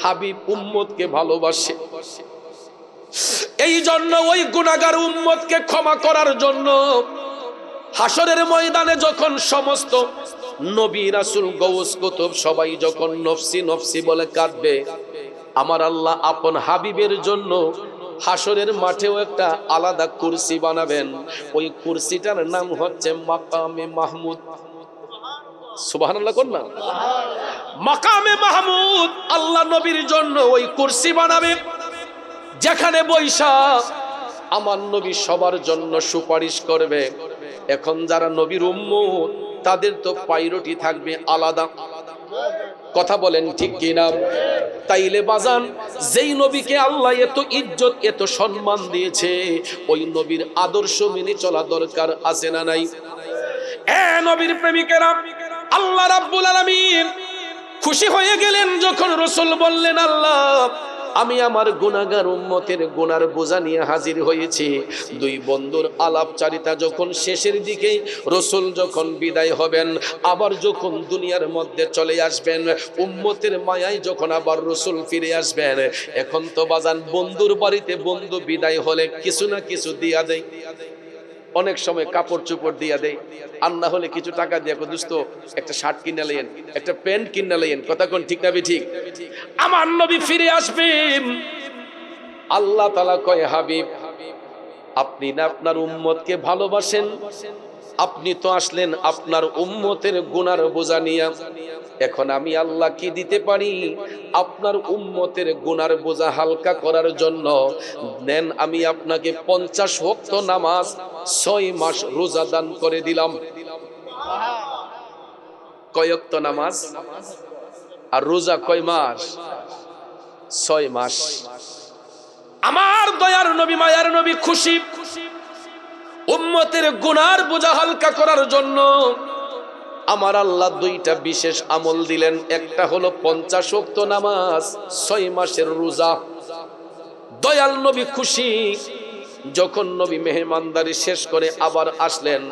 হাবিব উম্মতকে ভালোবাসে, এই জন্য ওই গুনাহগার উম্মতকে ক্ষমা করার জন্য হাসরের ময়দানে যখন সমস্ত নবী রাসূল গৌস কুতুব সবাই যখন নফসি নফসি বলে কাঁদবে, আমার আল্লাহ আপন হাবিবের জন্য হাসরের মাঠেও একটা আলাদা কুরসি বানাবেন। ওই কুরসিটার নাম হচ্ছে মাকামে মাহমুদ। সুবহানাল্লাহ কোন না? মাকামে মাহমুদ। আল্লাহ নবীর জন্য ওই কুরসি বানাবে, যেখানে বৈশা আমার নবী সবার জন্য সুপারিশ করবে। এখন যারা নবীর উম্মত তাদের তো প্রায়োরিটি থাকবে আলাদা, কথা বলেন ঠিক কিনা? তাইলে বাজান, যেই নবীকে আল্লাহ এত ইজ্জত এত সম্মান দিয়েছে, ওই নবীর আদর্শ মেনে চলা দরকার আছে না নাই? এ নবীর প্রেমিকেরা, আল্লাহ রাব্বুল আলামিন খুশি হয়ে গেলেন যখন রাসূল বললেন, আল্লাহ আমি আমার গুনাহগার উম্মতের গুনার বোঝা নিয়ে হাজির হয়েছি। দুই বন্ধুর আলাপচারিতা যখন শেষের দিকে, রাসূল যখন বিদায় হবেন, আবার যখন দুনিয়ার মধ্যে চলে আসবেন, উম্মতের মায়ায় যখন আবার রাসূল ফিরে আসবেন, এখন তো বাজান বন্ধুর বাড়িতে বন্ধু বিদায় হলে কিছু না কিছু দিয়া দেয়। অনেক সময় কাপড় চোপড় দিয়া দেয়, আর না হলে কিছু টাকা দিয়ে, দোস্ত একটা শার্ট কিনে লইয়েন, একটা প্যান্ট কিনে লইয়েন, কথা কোন ঠিক না ঠিক? আমার নবী ফিরে আসবেন, আল্লাহ তাআলা কয়, হাবিব আপনি না আপনার উম্মতকে ভালোবাসেন, আপনি তো আসলেন আপনার উম্মতের গুনার বোঝা নিয়ে। এখন আমি আল্লাহ কি দিতে পারি আপনার উম্মতের গুনার বোঝা হালকা করার জন্য? নেন, আমি আপনাকে 50 ওয়াক্ত নামাজ 6 মাস রোজা দান করে দিলাম। কয় ওয়াক্ত নামাজ আর রোজা কয় মাস? 6 মাস। আমার দয়ার নবী মায়ার নবী খুশি, উম্মতের গুনার বোঝা হালকা করার জন্য আমার আল্লাহ দুইটা বিশেষ আমল দিলেন। একটা হলো 50 ওয়াক্ত নামাজ, 6 মাসের রোজা। দয়াল নবী খুশি, যখন নবী মেহমানদারি শেষ করে আবার আসলেন,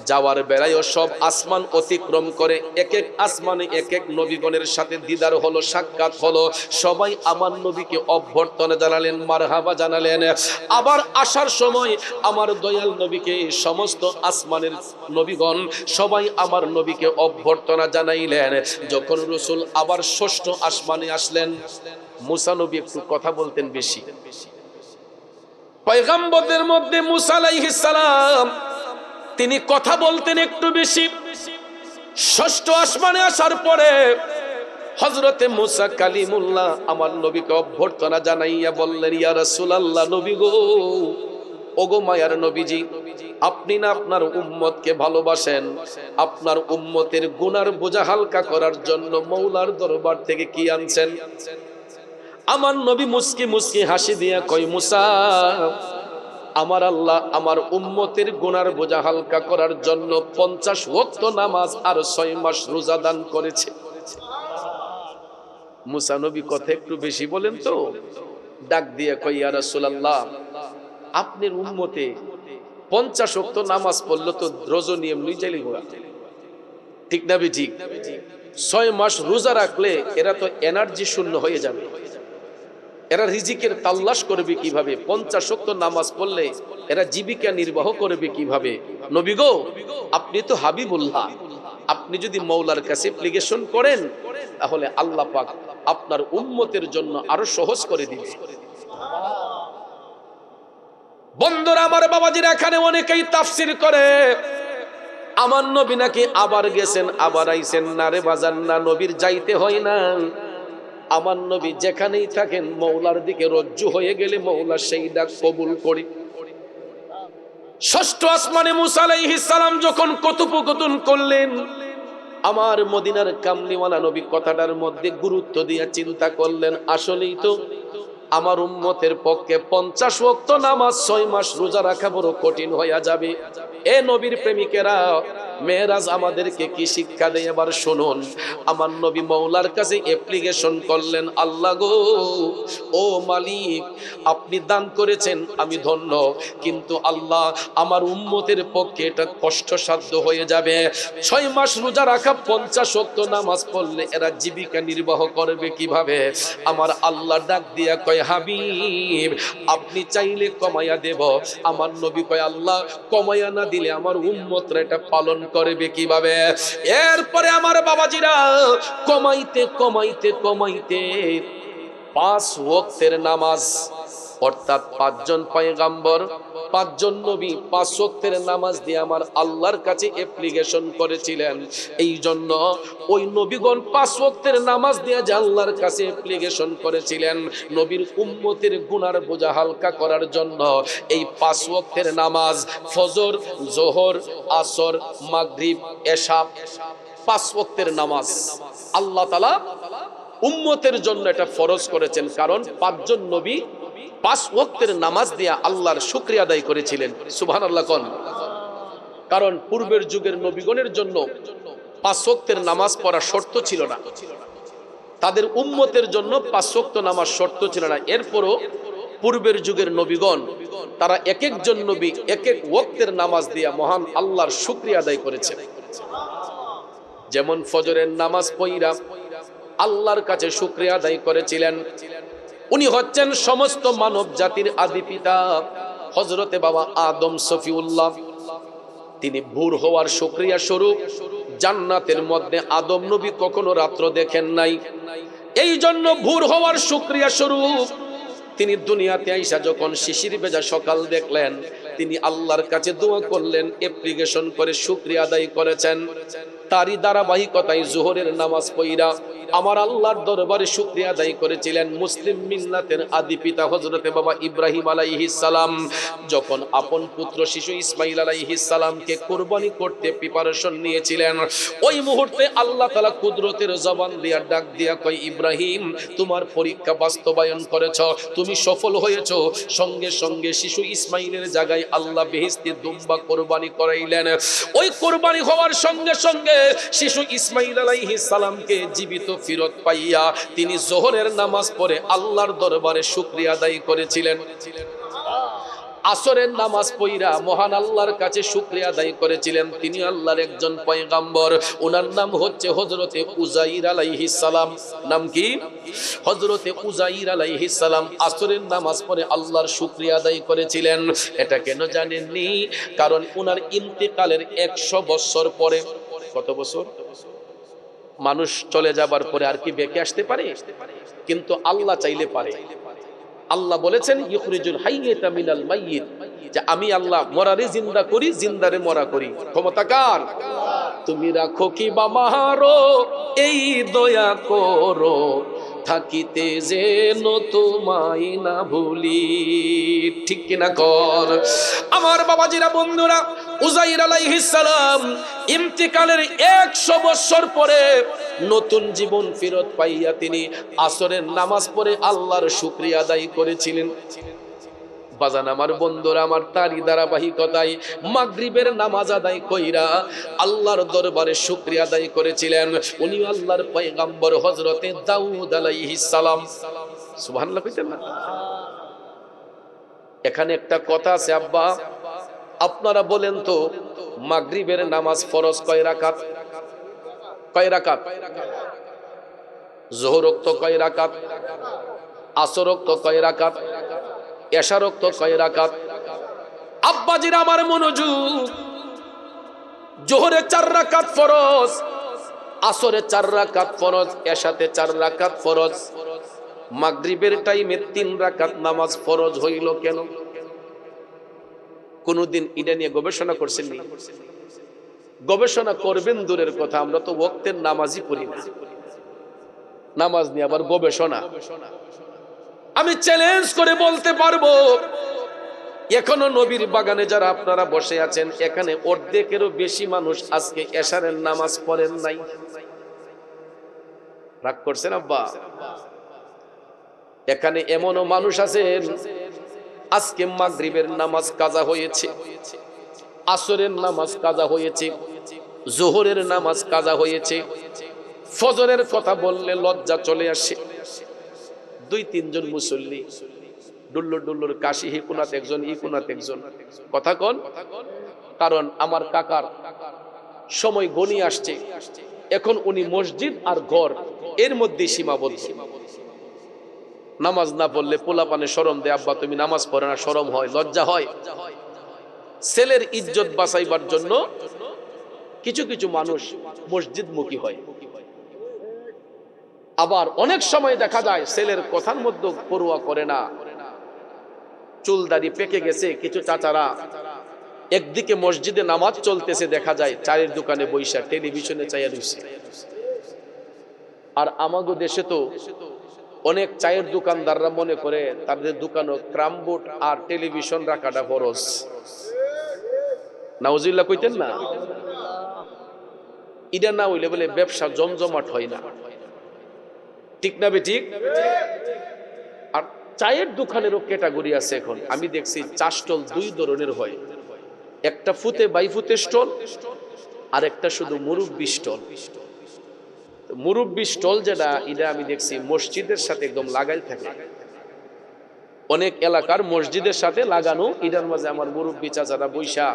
যাওয়ার বেলায়ও সব আসমান অতিক্রম করে এক এক আসমানে এক এক নবীগণের সাথে দিদার হলো, সাক্ষাৎ হলো। সবাই আমার নবীকে অভ্যর্থনা জানালেন, মারহাবা জানালেন। আবার আসার সময় আমার দয়াল নবীকে সমস্ত আসমানের নবীগণ সবাই আমার নবীকে অভ্যর্থনা জানাইলেন। যখন রাসূল আবার ষষ্ঠ আসমানে আসলেন, মুসা নবী একটু কথা বলতেন বেশি। পয়গম্বরদের মধ্যে মুসা আলাইহিস সালাম তিনি কথা বলতেন একটু বেশি। ষষ্ঠ আসমানে আসার পরে হযরতে মুসা কালিমুল্লাহ আমার নবীকে অভ্যর্থনা জানাইয়া বললেন, ইয়া রাসূলুল্লাহ, নবী গো, ওগো মায়ার নবীজি, আপনি না আপনার উম্মতকে ভালোবাসেন, আপনার উম্মতের গুনার বোঝা হালকা করার জন্য মওলার দরবার থেকে কি আনছেন? আমার নবী মুস্কি মুস্কি হাসি দিয়া কয়, মুসা, আমার আল্লাহ আমার উম্মতের গুনার বোঝা হালকা করার জন্য 50 ওয়াক্ত নামাজ আর 6 মাস রোজা দান করেছে। মুসা নবী কথা একটু বেশি বলেন তো, ডাক দিয়ে কয়, ইয়া রাসূলুল্লাহ, আপনার উম্মতে 50 ওয়াক্ত নামাজ পড়লো তো রজনী এমনি চাইলে হয়, ঠিক না ঠিক? 6 মাস রোজা রাখলে এরা তো এনার্জি শূন্য হয়ে যাবে, এরা রিজিকের তাল্লাশ করবে কিভাবে? 50 ওয়াক্ত নামাজ পড়লে এরা জীবিকা নির্বাহ করবে কিভাবে? নবী গো, আপনি তো হাবিবুল্লাহ, আপনি যদি মওলার কাছে অ্যাপ্লিকেশন করেন তাহলে আল্লাহ পাক আপনার উম্মতের জন্য আরো সহজ করে দিবে। বন্ধুরা আমার, বাবাজিরা, এখানে অনেকেই তাফসীর করে আমার নবী নাকি আবার গেছেন আবার আইছেন। না রে বাজান, না, নবীর যাইতে হয় না। আমার নবী যেখানেই থাকেন মওলার দিকে রজ্জু হয়ে গেলে মওলা সেই ডাক কবুল করি। ষষ্ঠ আসমানে মুসা আলাইহিস সালাম যখন কথোপকথন করলেন, আমার মদিনার কামলিওয়ালা নবী কথাটার মধ্যে গুরুত্ব দিয়ে চিন্তা করলেন, আসলেই তো আমার উম্মতের পক্ষে 50 ওয়াক্ত নামাজ 6 মাস রোজা রাখা বড় কঠিন হইয়া যাবে। এ নবীর প্রেমিকেরা, মেরাজ আমাদেরকে কি শিক্ষা দেয় এবার শুনুন। আমার নবী মওলার কাছে অ্যাপ্লিকেশন করলেন, আল্লাহ গো, ও মালিক, আপনি দান করেছেন আমি ধন্য, কিন্তু আল্লাহ আমার উম্মতের পক্ষে এটা কষ্টসাধ্য হয়ে যাবে। 6 মাস রোজা রাখা 50 ওয়াক্ত নামাজ পড়লে এরা জীবিকা নির্বাহ করবে কিভাবে? আমার আল্লাহ ডাক দিয়া কয়, হাবিব, আপনি চাইলে কমায়া দেব। আমার নবী কয়, আল্লাহ কমায়া না দিলে আমার উম্মতরা এটা পালন করবে কিভাবে? এরপরে আমার বাবাজিরা কমাইতে কমাইতে কমাইতে 5 ওয়াক্তের নামাজ, অর্থাৎ 5 জন পয়গম্বর 5 জন নবী 5 ওয়াক্তের নামাজ দিয়ে আমার আল্লাহর কাছে অ্যাপ্লিকেশন করেছিলেন। এই জন্য ওই নবীগণ 5 ওয়াক্তের নামাজ দিয়ে যে আল্লাহর কাছে অ্যাপ্লিকেশন করেছিলেন নবীর উম্মতের গুনার বোঝা হালকা করার জন্য, এই 5 ওয়াক্তের নামাজ ফজর, যোহর, আসর, মাগরিব, এশা, 5 ওয়াক্তের নামাজ আল্লাহ তাআলা উম্মতের জন্য এটা ফরজ করেছেন। কারণ 5 জন নবী 5 ওয়াক্তের নামাজ দিয়ে আল্লাহর শুকরিয়া আদায় করেছিলেন। সুবহানাল্লাহ কোন। কারণ পূর্বের যুগের নবীগণের জন্য 5 ওয়াক্তের নামাজ পড়া শর্ত ছিল না, তাদের উম্মতের জন্য 5 ওয়াক্ত নামাজ শর্ত ছিল না। এরপরও পূর্বের যুগের নবীগণ তারা এক একজন নবী এক এক ওয়াক্তের নামাজ দিয়ে মহান আল্লাহর শুকরিয়া আদায় করেছেন। যেমন ফজরের নামাজ পড়া আল্লাহর কাছে শুকরিয়া আদায় করেছিলেন। উনি হচ্ছেন সমস্ত মানব জাতির আদি পিতা হযরতে বাবা আদম সফিউল্লাহ। তিনি ভোর হওয়ার শুকরিয়া স্বরূপ জান্নাতের মধ্যে আদম নবী কখনো রাত্র দেখেন নাই। এই জন্য ভোর হওয়ার শুকরিয়া স্বরূপ তিনি দুনিয়াতে আইসা যখন শিশির ভেজা সকাল দেখলেন, তিনি আল্লাহর কাছে দোয়া করলেন, অ্যাপ্লিকেশন করে শুকরিয়া আদায় করেছেন। তারই ধারাবাহিকতায় যোহরের নামাজ পড়া আমার আল্লাহর দরবারে শুকরিয়া আদায় করেছিলেন। মুসলিম মিল্লাতের আদি পিতা হযরতে বাবা ইব্রাহিম আলাইহিস সালাম যখন আপন পুত্র শিশু ইসমাইল আলাইহিস সালামকে কুরবানি করতে প্রিপারেশন নিয়েছিলেন, ওই মুহূর্তে আল্লাহ তাআলা কুদরতের জবান দিয়া ডাক দিয়া কয়, ইব্রাহিম, তোমার পরীক্ষা বাস্তবায়ন করেছো, তুমি সফল হয়েছো। সঙ্গে সঙ্গে শিশু ইসমাইলের জায়গায় আল্লাহ বেহেশতি দুম্বা কুরবানি করাইলেন। ওই কুরবানি হওয়ার সঙ্গে সঙ্গে শিশু ইসমাইল আলাইহিস সালামকে জীবিত ফিরত পাইয়া তিনি যোহরের নামাজ পড়ে আল্লাহর দরবারে শুকরিয়া আদায় করেছিলেন। আসরের নামাজ পড়া মহান আল্লাহর কাছে শুকরিয়া আদায় করেছিলেন। তিনি আল্লাহর একজন পয়গম্বর, ওনার নাম হচ্ছে হযরতে উযাইর আলাইহিস সালাম। নাম কি? হযরতে উযাইর আলাইহিস সালাম আসরের নামাজ পড়ে আল্লাহর শুকরিয়া আদায় করেছিলেন। এটা কেন জানেননি? কারণ ওনার ইন্তেকালের 100 বছর পরে, কত বছর? মানুষ চলে যাবার পরে আর কি বেঁকে আসতে পারে? কিন্তু আল্লাহ চাইলে পারে। আল্লাহ বলেছেন ইখরিজুল হাইয়্যিতা মিনাল মাইয়্যিত, যে আমি আল্লাহ মরারে জিন্দা করি, জিন্দারে মরা করি। ক্ষমতা কার? তুমি রাখো কি বা মাহারো এই দয়া করো, থাকিতে যেন তোমায় না ভুলি। ঠিক কিনা কর আমার বাবাজিরা, বন্ধুরা? উযাইর আলাইহিস সালাম ইন্তিকালের 100 বছর পরে নতুন জীবন ফেরত পাইয়া তিনি আসরের নামাজ পড়ে আল্লাহর শুকরিয়া আদায় করেছিলেন। বাজান আমার বন্ধুরা, আমার তারই ধারাবাহিকতায় মাগরিবের নামাজ আদায় কইরা আল্লাহর দরবারে শুকরিয়া আদায় করেছিলেন উনি আল্লাহর পয়গম্বর হযরতে দাউদ আলাইহিস সালাম। সুবহানাল্লাহ কইতেন না? এখানে একটা কথা আছে আব্বা, আপনারা বলেন তো মাগরিবের নামাজ ফরজ কয় রাকাত? কয় রাকাত? যোহর ওয়াক্ত কয় রাকাত? আসর ওয়াক্ত কয় রাকাত? এশার ওয়াক্ত কয় রাকাত? আব্বাজিরা আমার মনোযোগ, যোহরে 4 রাকাত ফরজ, আসরে 4 রাকাত ফরজ, এশাতে 4 রাকাত ফরজ, মাগরিবের টাইমে 3 রাকাত নামাজ ফরজ হইল কেন? কোনদিন এটা নিয়ে গবেষণা করছেন নি? গবেষণা করবেন দূরের কথা, আমরা তো ওয়াক্তের নামাজই পড়ি না, নামাজ নিয়ে আবার গবেষণা। আমি চ্যালেঞ্জ করে বলতে পারবো এখনো নবীর বাগানে যারা আপনারা বসে আছেন, এখানে অর্ধেকেরও বেশি মানুষ আজকে এশারের নামাজ পড়েন নাই। রাগ করছেন আব্বা? এখানে এমনও মানুষ আছেন আজকে মাগরিবের নামাজ কাজা হয়েছে, আসরের নামাজ কাজা হয়েছে, যোহরের নামাজ কাজা হয়েছে, ফজরের কথা বললে লজ্জা চলে আসে। 2-3 জন মুসল্লি ডুল্লুর ডুল্লুর কাশি, হিকুনাত একজন, ইকুনাত একজন, কথা কোন? কারণ আমার কাকার সময় গণিয়ে আসছে, এখন উনি মসজিদ আর ঘর এর মধ্যে সীমাবদ্ধ। নামাজ না পড়লে পোলাপানে শরম দেয়, আব্বা তুমি নামাজ পড়ে না, শরম হয়, লজ্জা হয়। ছেলের ইজ্জত বাঁচাইবার জন্য কিছু কিছু মানুষ মসজিদমুখী হয়। আবার অনেক সময় দেখা যায় ছেলের কথার মধ্যে পরোয়া করে না, চুল দাড়ি পেকে গেছে, কিছু চাচারা একদিকে মসজিদে নামাজ চলতেছে, দেখা যায় চায়ের দোকানে বইসা টেলিভিশনে চাইয়া রইছে। আর আমাগো দেশে তো অনেক চায়ের দোকানদাররা মনে করে তাদের দোকানও ক্রামবোর্ড আর টেলিভিশন রাখাটা ফরজ। নাউজুবিল্লাহ কইতেন না? এটা না হইলে বলে ব্যবসা জমজমাট হয় না। ঠিক না বেঠিক? আর চায়ের দোকানেরও ক্যাটাগরি আছে এখন। আমি দেখছি চা স্টল 2 ধরনের হয়, একটা ফুতে বাইফুতে স্টল, আর একটা শুধু মুরব্বি স্টল। মুরব্বি স্টল যেটা, এটা আমি দেখছি মসজিদের সাথে একদম লাগাই থাকে, অনেক এলাকার মসজিদের সাথে লাগানো। এটার মাঝে আমার মুরব্বি চাচারা বৈশা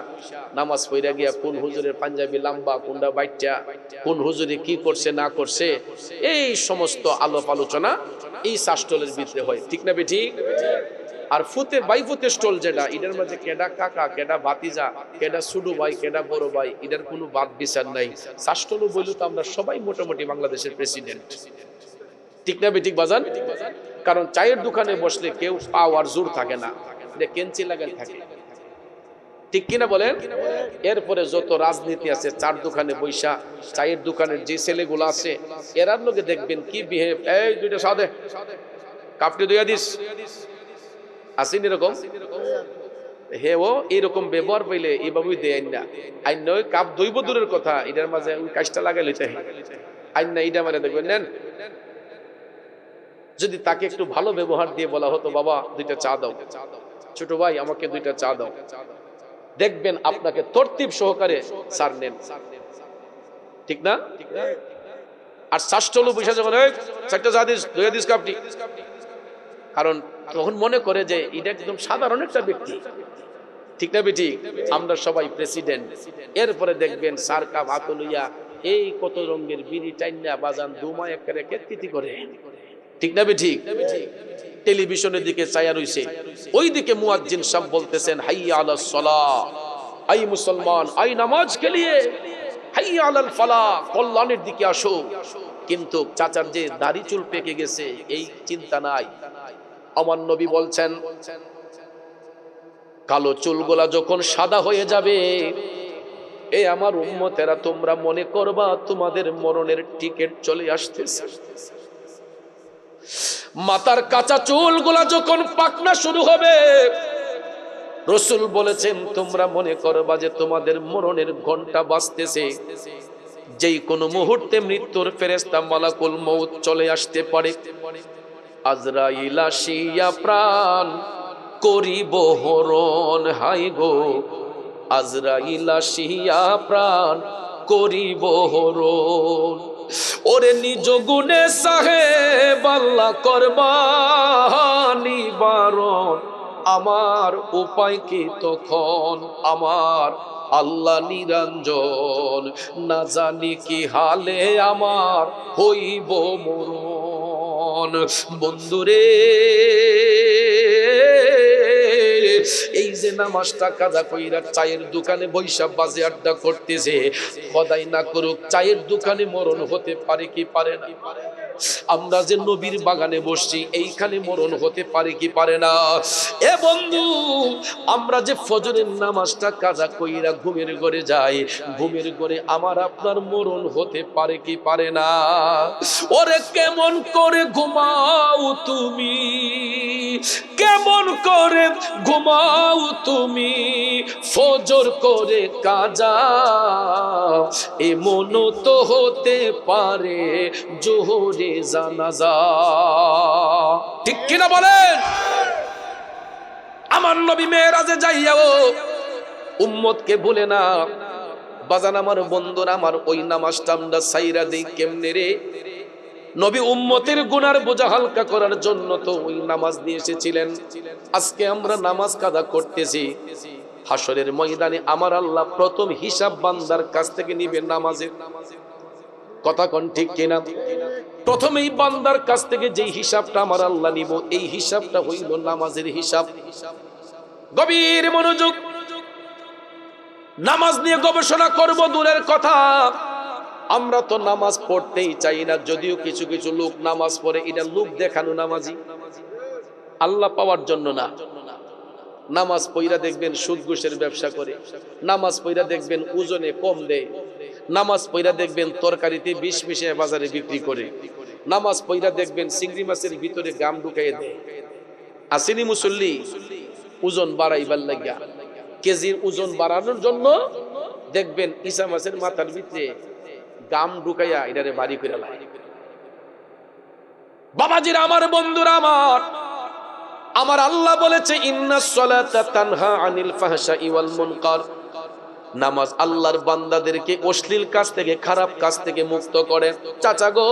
নামাজ পড়া গিয়া কোন হুজুরের পাঞ্জাবি লম্বা, কোনটা বাইটা, কোন হুজুরে কি করছে না করছে, এই সমস্ত আলাপ আলোচনা এই চা স্টলের ভিতরে হয়। ঠিক না বেঠিক? আর ফুতে বাইফুতে স্টল যেটা, এটার মাঝে কেডা কাকা, কেডা ভাতিজা, কেডা ছোট ভাই, কেডা বড় ভাই, এটার কোনো বাদ বিচার নাই। চা স্টলও বললো তো আমরা সবাই মোটামুটি বাংলাদেশের প্রেসিডেন্ট। ঠিক না বেঠিক বাজান? কারণ চায়ের দোকানে বসলে কেউ পাওয়ার জোর থাকে না, এটা কেঞ্চি লাগাই থাকে। ঠিক কিনা বলেন? এরপরে যত রাজনীতি আছে, চার দোকানে বৈশা চায়ের দোকানের যে ছেলেগুলো আছে, এরার লোকে দেখবেন কি বিহেভ, এই দুইটা সাদে কাপটি দইয়া দিস, আসেন এরকম। হে ও এইরকম ব্যবহার পাইলে এইভাবেই দেয় না। আইন নয় কাপ দইব দূরের কথা, এটার মাঝে ওই কাজটা লাগাই লইতে আইন না, এটা মারে দেখবেন নেন। যদি তাকে একটু ভালো ব্যবহার দিয়ে বলা হতো, বাবা 2টা চা দাও, ছোট ভাই আমাকে 2টা চা দাও, দেখবেন আপনাকে তরতিব সহকারে সার নেন। ঠিক না? আর শাস্ত্রলো বৈশা যখন 4টা চা দিস, 2 দিস কাপটি, কারণ তখন মনে করে যে এটা একদম সাধারণ একটা ব্যক্তি, ঠিক না বেটি? আমরা সবাই প্রেসিডেন্ট। এরপরে দেখবেন সার কাপ হাতে লইয়া এই কত রঙের বিড়ি টাইনা বাজান দুমা একেবারে কেতকিতি করে, ঠিক না বেটি? টেলিভিশনের দিকে চায়া রইছে, ওই দিকে মুয়াজ্জিন সাহেব বলতেছেন হাইয়া আলাস সালাহ, আই মুসলমান আই নামাজ কে লিয়ে, হাইয়া আলাল ফালাহ, কল্যাণের দিকে আসো। কিন্তু চাচার যে দাড়ি চুল পেকে গেছে এই চিন্তা নাই। আমার নবী বলছেন কালো চুলগুলা যখন সাদা হয়ে যাবে, এ আমার উম্মতেরা তোমরা মনে করবা তোমাদের মরণের টিকিট চলে আসতেছে। মাথার কাঁচা চুলগুলা যখন পাকনা শুরু হবে, রাসূল বলেছেন তোমরা মনে করবা যে তোমাদের মরণের ঘন্টা বাজতেছে। যেই কোনো মুহূর্তে মৃত্যুর ফেরেশতা মালাকুল মউত চলে আসতে পারে। আজরাইল আসিয়া প্রাণ করিব হরণ, হাই গো আজরাইল আসিয়া প্রাণ করিব হরণ। ওরে নিজ গুণে সাহেব আল্লাহ করবা নিবারণ, আমার উপায় কি তখন আমার আল্লাহ নিরঞ্জন, না জানি কি হালে আমার হইব মরণ। বন্ধুরে এই যে নামাজটা কাজা কইরা চায়ের দোকানে বৈশা বাজে আড্ডা করতেছে, খোদাই না করুক চায়ের দোকানে মরণ হতে পারে কি পারে না? আমরা যে নবীর বাগানে বসছি এইখানে মরণ হতে পারে কি পারে না? এ বন্ধু, আমরা যে ফজরের নামাজটা কাজা কইরা ঘুমের ঘরে যাই, ঘুমের ঘরে আমার আপনার মরণ হতে পারে কি পারে না? ওরে কেমন করে ঘুমাও তুমি, কেমন করে ঘুমাও তুমি ফজর করে কাজা, এমন তো হতে পারে জোহরে জানাজা, ঠিক কিনা বলেন? আমার নবী মেরাজে যাইয়াও উম্মতকে বলে না বাজান আমার বন্ধুরা আমার ওই নামাজটা আমরা সাইরা দেই কেমনে রে? নবী উম্মতের গুনার বোঝা হালকা করার জন্য তো ওই নামাজ দিয়ে এসেছিলেন। আজকে আমরা নামাজ কাজা করতেছি, হাসরের ময়দানে আমার আল্লাহ প্রথম হিসাব বান্দার কাছ থেকে নিবেন নামাজের। কথা কোন ঠিক কিনা? প্রথমেই বান্দার কাছ থেকে যে হিসাবটা আমার আল্লাহ নিব, এই হিসাবটা হইল নামাজের হিসাব। গভীর মনোযোগ, নামাজ নিয়ে গবেষণা করব দূরের কথা, আমরা তো নামাজ পড়তেই চাই না। যদিও কিছু কিছু লোক নামাজ পড়ে, এটা লোক দেখানো নামাজি, আল্লাহ পাওয়ার জন্য না। নামাজ পইরা দেখবেন সুদ ঘুষের ব্যবসা করে, নামাজ পইরা দেখবেন ওজনে কম দেয়, নামাজ পইরা দেখবেন তরকারিতে বিষ মিশিয়ে বাজারে বিক্রি করে, নামাজ পইরা দেখবেন চিংড়ি মাছের ভিতরে গাম ঢুকাইয়ে দেয়। আসেনি মুসল্লি ওজন বাড়াইবার লাগিয়া, কেজির ওজন বাড়ানোর জন্য দেখবেন ইসা মাছের মাথার ভিতরে গাম ঢুকাইয়া এটারে বাড়ি করে লাই। বাবাজিরা আমার, বন্ধুরা আমার, আমার আল্লাহ বলেছে ইন্নাস সালাতা তানহা আনিল ফাহশাই ওয়াল মুনকার, নামাজ আল্লাহর বান্দাদেরকে অশ্লীল কাজ থেকে, খারাপ কাজ থেকে মুক্ত করে। চাচা গো,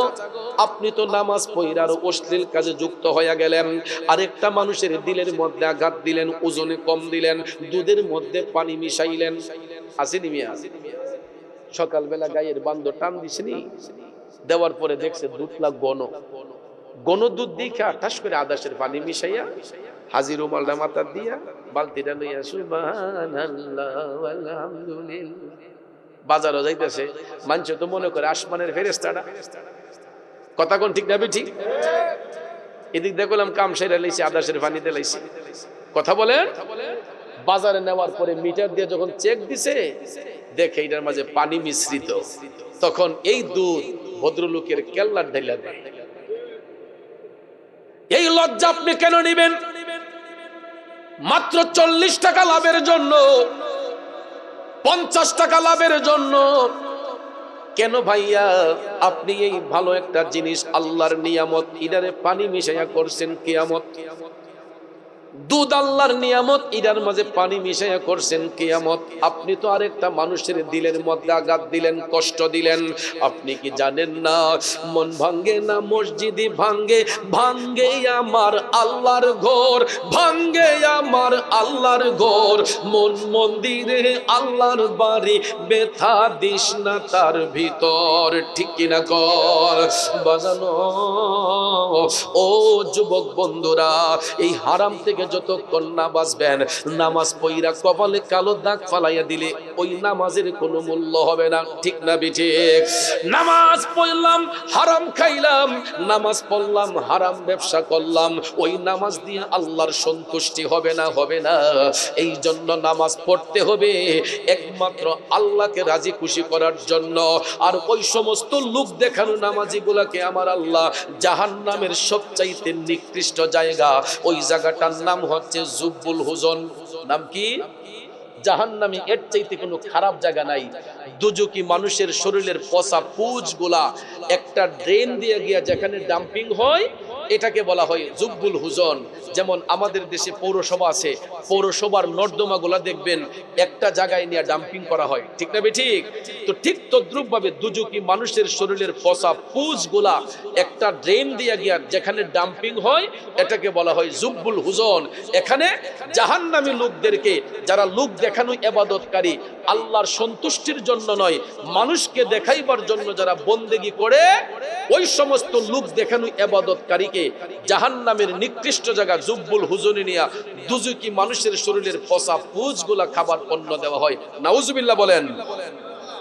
আপনি তো নামাজ পড়ে আর অশ্লীল কাজে যুক্ত হয়ে গেলেন, আরেকটা মানুষের দিলের মধ্যে আঘাত দিলেন, ওজনে কম দিলেন, দুধের মধ্যে পানি মিশাইলেন। আসেনি মিয়া? সকালবেলা গায়ের বান্ধ টান দিসনি, দেওয়ার পরে দেখছে দুধলা ঘন দুধ দেখা ঠাস করে আদাসের পানি মিশাইয়া হাজির রুমালটা মাথা দিয়া বালতিটা লইয়া সুবহানাল্লাহ আলহামদুলিল্লাহ বাজারও যাইতেছে। মানুষ তো মনে করে আসমানের ফেরেশতাটা। কথা কোন ঠিক না ঠিক? এদিক দেখলাম কাম সেরা লাইছে, আদাসের পানিতে লাইছে। কথা বলেন। বাজারে নেওয়ার পরে মিটার দিয়ে যখন চেক দিছে, দেখে এটার মাঝে পানি মিশ্রিত, তখন এই দুধ ভদ্রলোকের কেল্লার ঢাইলা দেয়। এই লজ্জা আপনি কেন নেবেন? মাত্র 40 টাকা লাভের জন্য, 50 টাকা লাভের জন্য কেন ভাইয়া আপনি এই ভালো একটা জিনিস আল্লাহর নিয়ামত, ইদারে পানি মিশাইয়া করছেন কিয়ামত। দুধ আল্লাহর নিয়ামত, এটার মাঝে পানি মিশাইয়া করছেন কিয়ামত। আপনি তো আরেকটা মানুষের দিলের মধ্যে আঘাত দিলেন, কষ্ট দিলেন। আপনি কি জানেন না, মন ভাঙ্গে না মসজিদই ভাঙ্গে, ভাঙ্গে আমার আল্লাহর ঘর, ভাঙ্গে আমার আল্লাহর ঘর। মন মন্দিরে আল্লাহর বাড়ি, ব্যথা দিস না তার ভিতর। ঠিক কিনা কর বাজানো। ও যুবক বন্ধুরা, এই হারাম থেকে যতক্ষণ না বাঁচবেন, নামাজ পইরা কপালে কালো দাগ ফালাইয়া দিলে ওই নামাজের কোনো মূল্য হবে না। ঠিক না বিঠিক? নামাজ পড়লাম, হারাম খাইলাম, নামাজ পড়লাম, হারাম ব্যবসা করলাম, ওই নামাজ দিয়ে আল্লাহর সন্তুষ্টি হবে না, হবে না। এই জন্য নামাজ পড়তে হবে একমাত্র আল্লাহকে রাজি খুশি করার জন্য। আর ওই সমস্ত লোক দেখানো নামাজিগুলাকে আমার আল্লাহ জাহান্নামের সবচাইতে নিকৃষ্ট জায়গা, ওই জায়গাটার নাম হচ্ছে জুব্বুল হুজন। নাম কি? জাহান্নামী। এর চাইতে কোনো খারাপ জায়গা নাই। দুজকি মানুষের শরীরের পচা পুঁজগুলা একটা ড্রেন দিয়ে গিয়া যেখানে ডাম্পিং হয়, এটাকে বলা হয় জুব্বুল হুজন। যেমন আমাদের দেশে পৌরসভা আছে, পৌরসভার নর্দমাগুলা দেখবেন একটা জায়গায় নিয়ে ডাম্পিং করা হয়। ঠিক না ঠিক? তো ঠিক তদ্রুপ ভাবে দুজকি মানুষের শরীরের পচা পুঁজগুলা একটা ড্রেন দিয়ে গিয়া যেখানে ডাম্পিং হয়, এটাকে বলা হয় জুব্বুল হুজন। এখানে জাহান্নামী লোকদেরকে, যারা লোক দেখানো ইবাদতকারী, আল্লাহর সন্তুষ্টির জন্য নয়, মানুষকে দেখাইবার জন্য যারা বন্দেগী করে, ওই সমস্ত লোক দেখানো ইবাদতকারীকে জাহান্নামের নিকৃষ্ট জায়গা জুব্বুল হুজনে নিয়া দুজকি মানুষের শরীরের পচা পুঁজগুলা খাবার পণ্য দেওয়া হয়। নাউজুবিল্লাহ বলেন।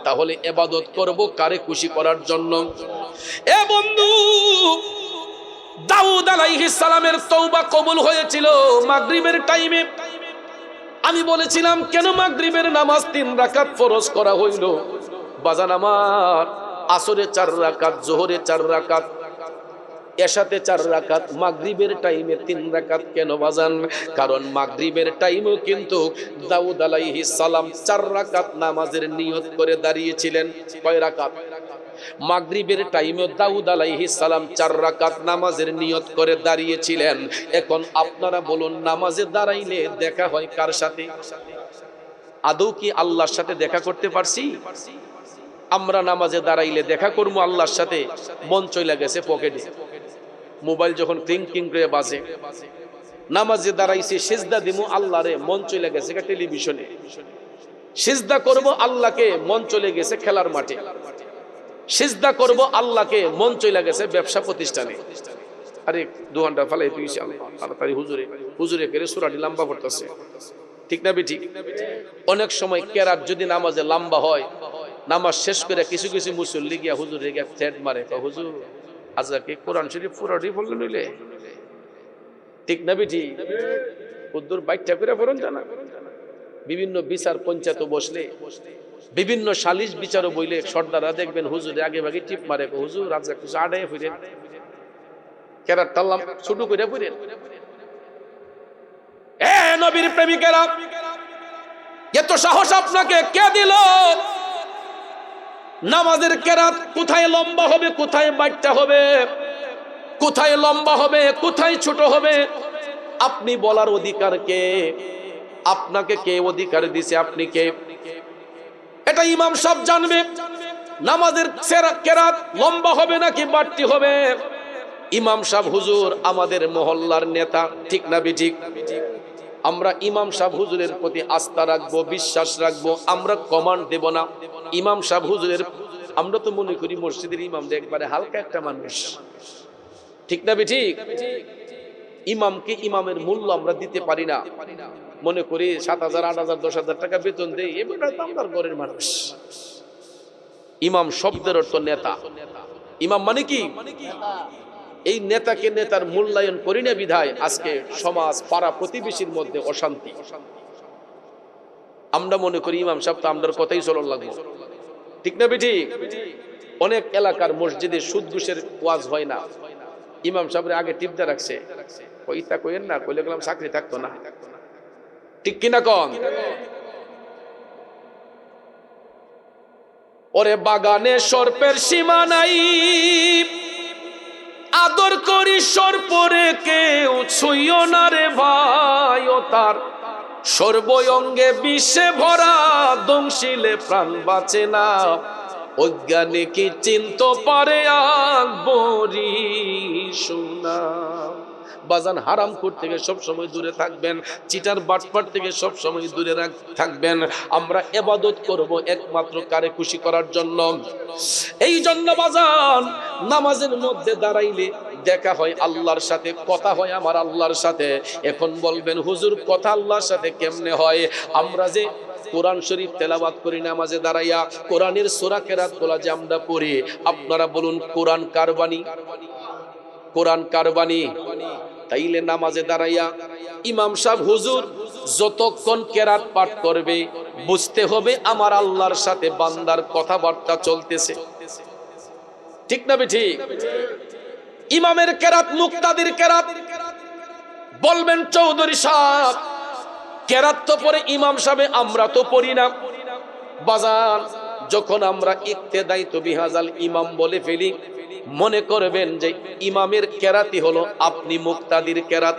তাহলে ইবাদত করব কারে খুশি করার জন্য? এ বন্ধু, দাউদ আলাইহিস সালামের তওবা কবুল হয়েছিল মাগরিবের টাইমে। আমি বলেছিলাম কেন মাগরিবের নামাজ 3 রাকাত ফরজ করা হইল? বাজান আমার, আসরে 4 রাকাত, জোহরে 4 রাকাত, এশাতে 4 রাকাত, মাগরিবের টাইমে 3 রাকাত কেন বাজান? কারণ মাগরিবের টাইমেও কিন্তু দাউদ আলাইহিস সালাম 4 রাকাত নামাজের নিয়ত করে দাঁড়িয়েছিলেন। কয় রাকাত? মাগরিবের টাইমে দাউদ আলাইহিস সালাম 4 রাকাত নামাজের নিয়ত করে দাঁড়িয়েছিলেন। এখন আপনারা বলুন, নামাজে দাঁড়াইলে দেখা হয় কার সাথে? আদৌ কি আল্লাহর সাথে দেখা করতে পারছি? আমরা নামাজে দাঁড়াইলে দেখা করবো আল্লাহর সাথে, মন চলে গেছে পকেটে, মোবাইল যখন ক্লিং ক্লিং করে বাজে। নামাজে দাঁড়াইছি, সিজদা দিমু আল্লাহরে, মন চলে গেছে টেলিভিশনে। সিজদা করব আল্লাহকে, মন চলে গেছে খেলার মাঠে। সিজদা করব আল্লাহকে, মন চলে গেছে ব্যবসা প্রতিষ্ঠানে। আরে 2 ঘন্টা ফালাই তুইছি আল্লাহ তাড়াতাড়ি হুজুরে হুজুরে করে সূরাটি লম্বা পড়তেছে। ঠিক না বেঠিক? অনেক সময় কেরাত যদি নামাজে লম্বা হয়, নামাজ শেষ করে কিছু কিছু মুসল্লি গিয়া হুজুরে গিয়া থ্রেড মারে, হুজুর আজকে কোরআন শরীফ পুরোটি পড়লেন নইলে। ঠিক না বেঠিক? হুজুর বাইকটা করে পড়ুন জানা। বিভিন্ন বিচার পঞ্চায়েত বসলে, বিভিন্ন সালিশ বিচারও বইলে সর্দাররা দেখবেন হুজুরে আগে ভাগে টিপ মারে, হুজুর আজকে কিছু আড়াই ফিরেন, কেরাত টাল্লাম ছোট করে ফিরেন। এ নবীর প্রেমিকেরা, এত সাহস আপনাকে কে দিল? নামাজের কেরাত কোথায় লম্বা হবে, কোথায় বাড়তে হবে, কোথায় লম্বা হবে, কোথায় ছোট হবে, আপনি বলার অধিকার কে? আপনাকে কে অধিকার দিছে? আপনি কে? এটা ইমাম সাহেব জানবে নামাজের কেরাত লম্বা হবে নাকি বাড়তি হবে। ইমাম সাহেব হুজুর আমাদের মহল্লার নেতা। ঠিক না বেঠিক? আমরা ইমাম সাহেব হুজুরের প্রতি আস্থা রাখবো, বিশ্বাস রাখবো, আমরা কমান্ড দেব না। ইমাম সাহেব হুজুরের, আমরা তো মনে করি মসজিদের ইমাম একবারে হালকা একটা মানুষ। ঠিক না বেঠিক? ইমামকে ইমামের মূল্য আমরা দিতে পারি না। মনে করি 7,000, 8,000, 10,000 টাকা বেতন দেই, এবারে তো আমার ঘরের মানুষ। ইমাম শব্দের অর্থ নেতা। ইমাম মানে কি? এই নেতাকে নেতার মূল্যায়ন করি না বিধায় আজকে সমাজ, পাড়া প্রতিবেশীর মধ্যে অশান্তি। আমরা মনে করি ইমাম সাহেব তো আমাদের কথাই চলন লাগবে। ঠিক না বেঠিক? অনেক এলাকার মসজিদে সুদ ঘুষের ওয়াজ হয় না, ইমাম সাহেবের আগে টিপতে রাখছে, ওইটা কইেন না, কইলে গেলাম চাকরি থাকতো না। ঠিক কিনা কন? ওরে বাগানে সর্পের সীমা নাই, আদর করি সর্পরে কেউ ছুঁইও না রে ভাই। তার, সর্বঙ্গে বিশ্বে ভরা, দংশিলে প্রাণ বাঁচে না। অজ্ঞানী কি চিনতে পারে আকবরী সোনা। বাজান হারামখোর থেকে সব সময় দূরে থাকবেন, চিটার বাটপার থেকে সব সময় দূরে থাকবেন। আমরা ইবাদত করব একমাত্র কারে খুশি করার জন্য। এই জন্য বাজান নামাজের মধ্যে দাঁড়াইলে দেখা হয় আল্লাহর সাথে, কথা হয় আমার আল্লাহর সাথে। এখন বলবেন হুজুর কথা আল্লাহর সাথে কেমনে হয়? আমরা যে কোরআন শরীফ তেলাওয়াত করি নামাজে দাঁড়াইয়া, কোরআনের সূরা কেরাতগুলো যে আমরা পড়ি, আপনারা বলুন কোরআন কার বাণী? কোরআন কার বাণী? তাইলে নামাজে দাঁড়াইয়া ইমাম সাহেব হুজুর যতক্ষণ কেরাত পাঠ করবে বুঝতে হবে আমার আল্লাহর সাথে বান্দার কথাবার্তা চলতেছে। ঠিক না ঠিক? ইমামের কেরাত, মুক্তাদির কেরাত, বলবেন চৌধুরী সাহেব কেরাত তো পড়ে ইমাম সাহেব, আমরা তো পড়ি না। বাজান যখন আমরা ইক্তেদাই তো বিহাজাল ইমাম বলে ফেলি, মনে করবেন যে ইমামের কেরাতি হলো আপনি মুক্তাদির কেরাত।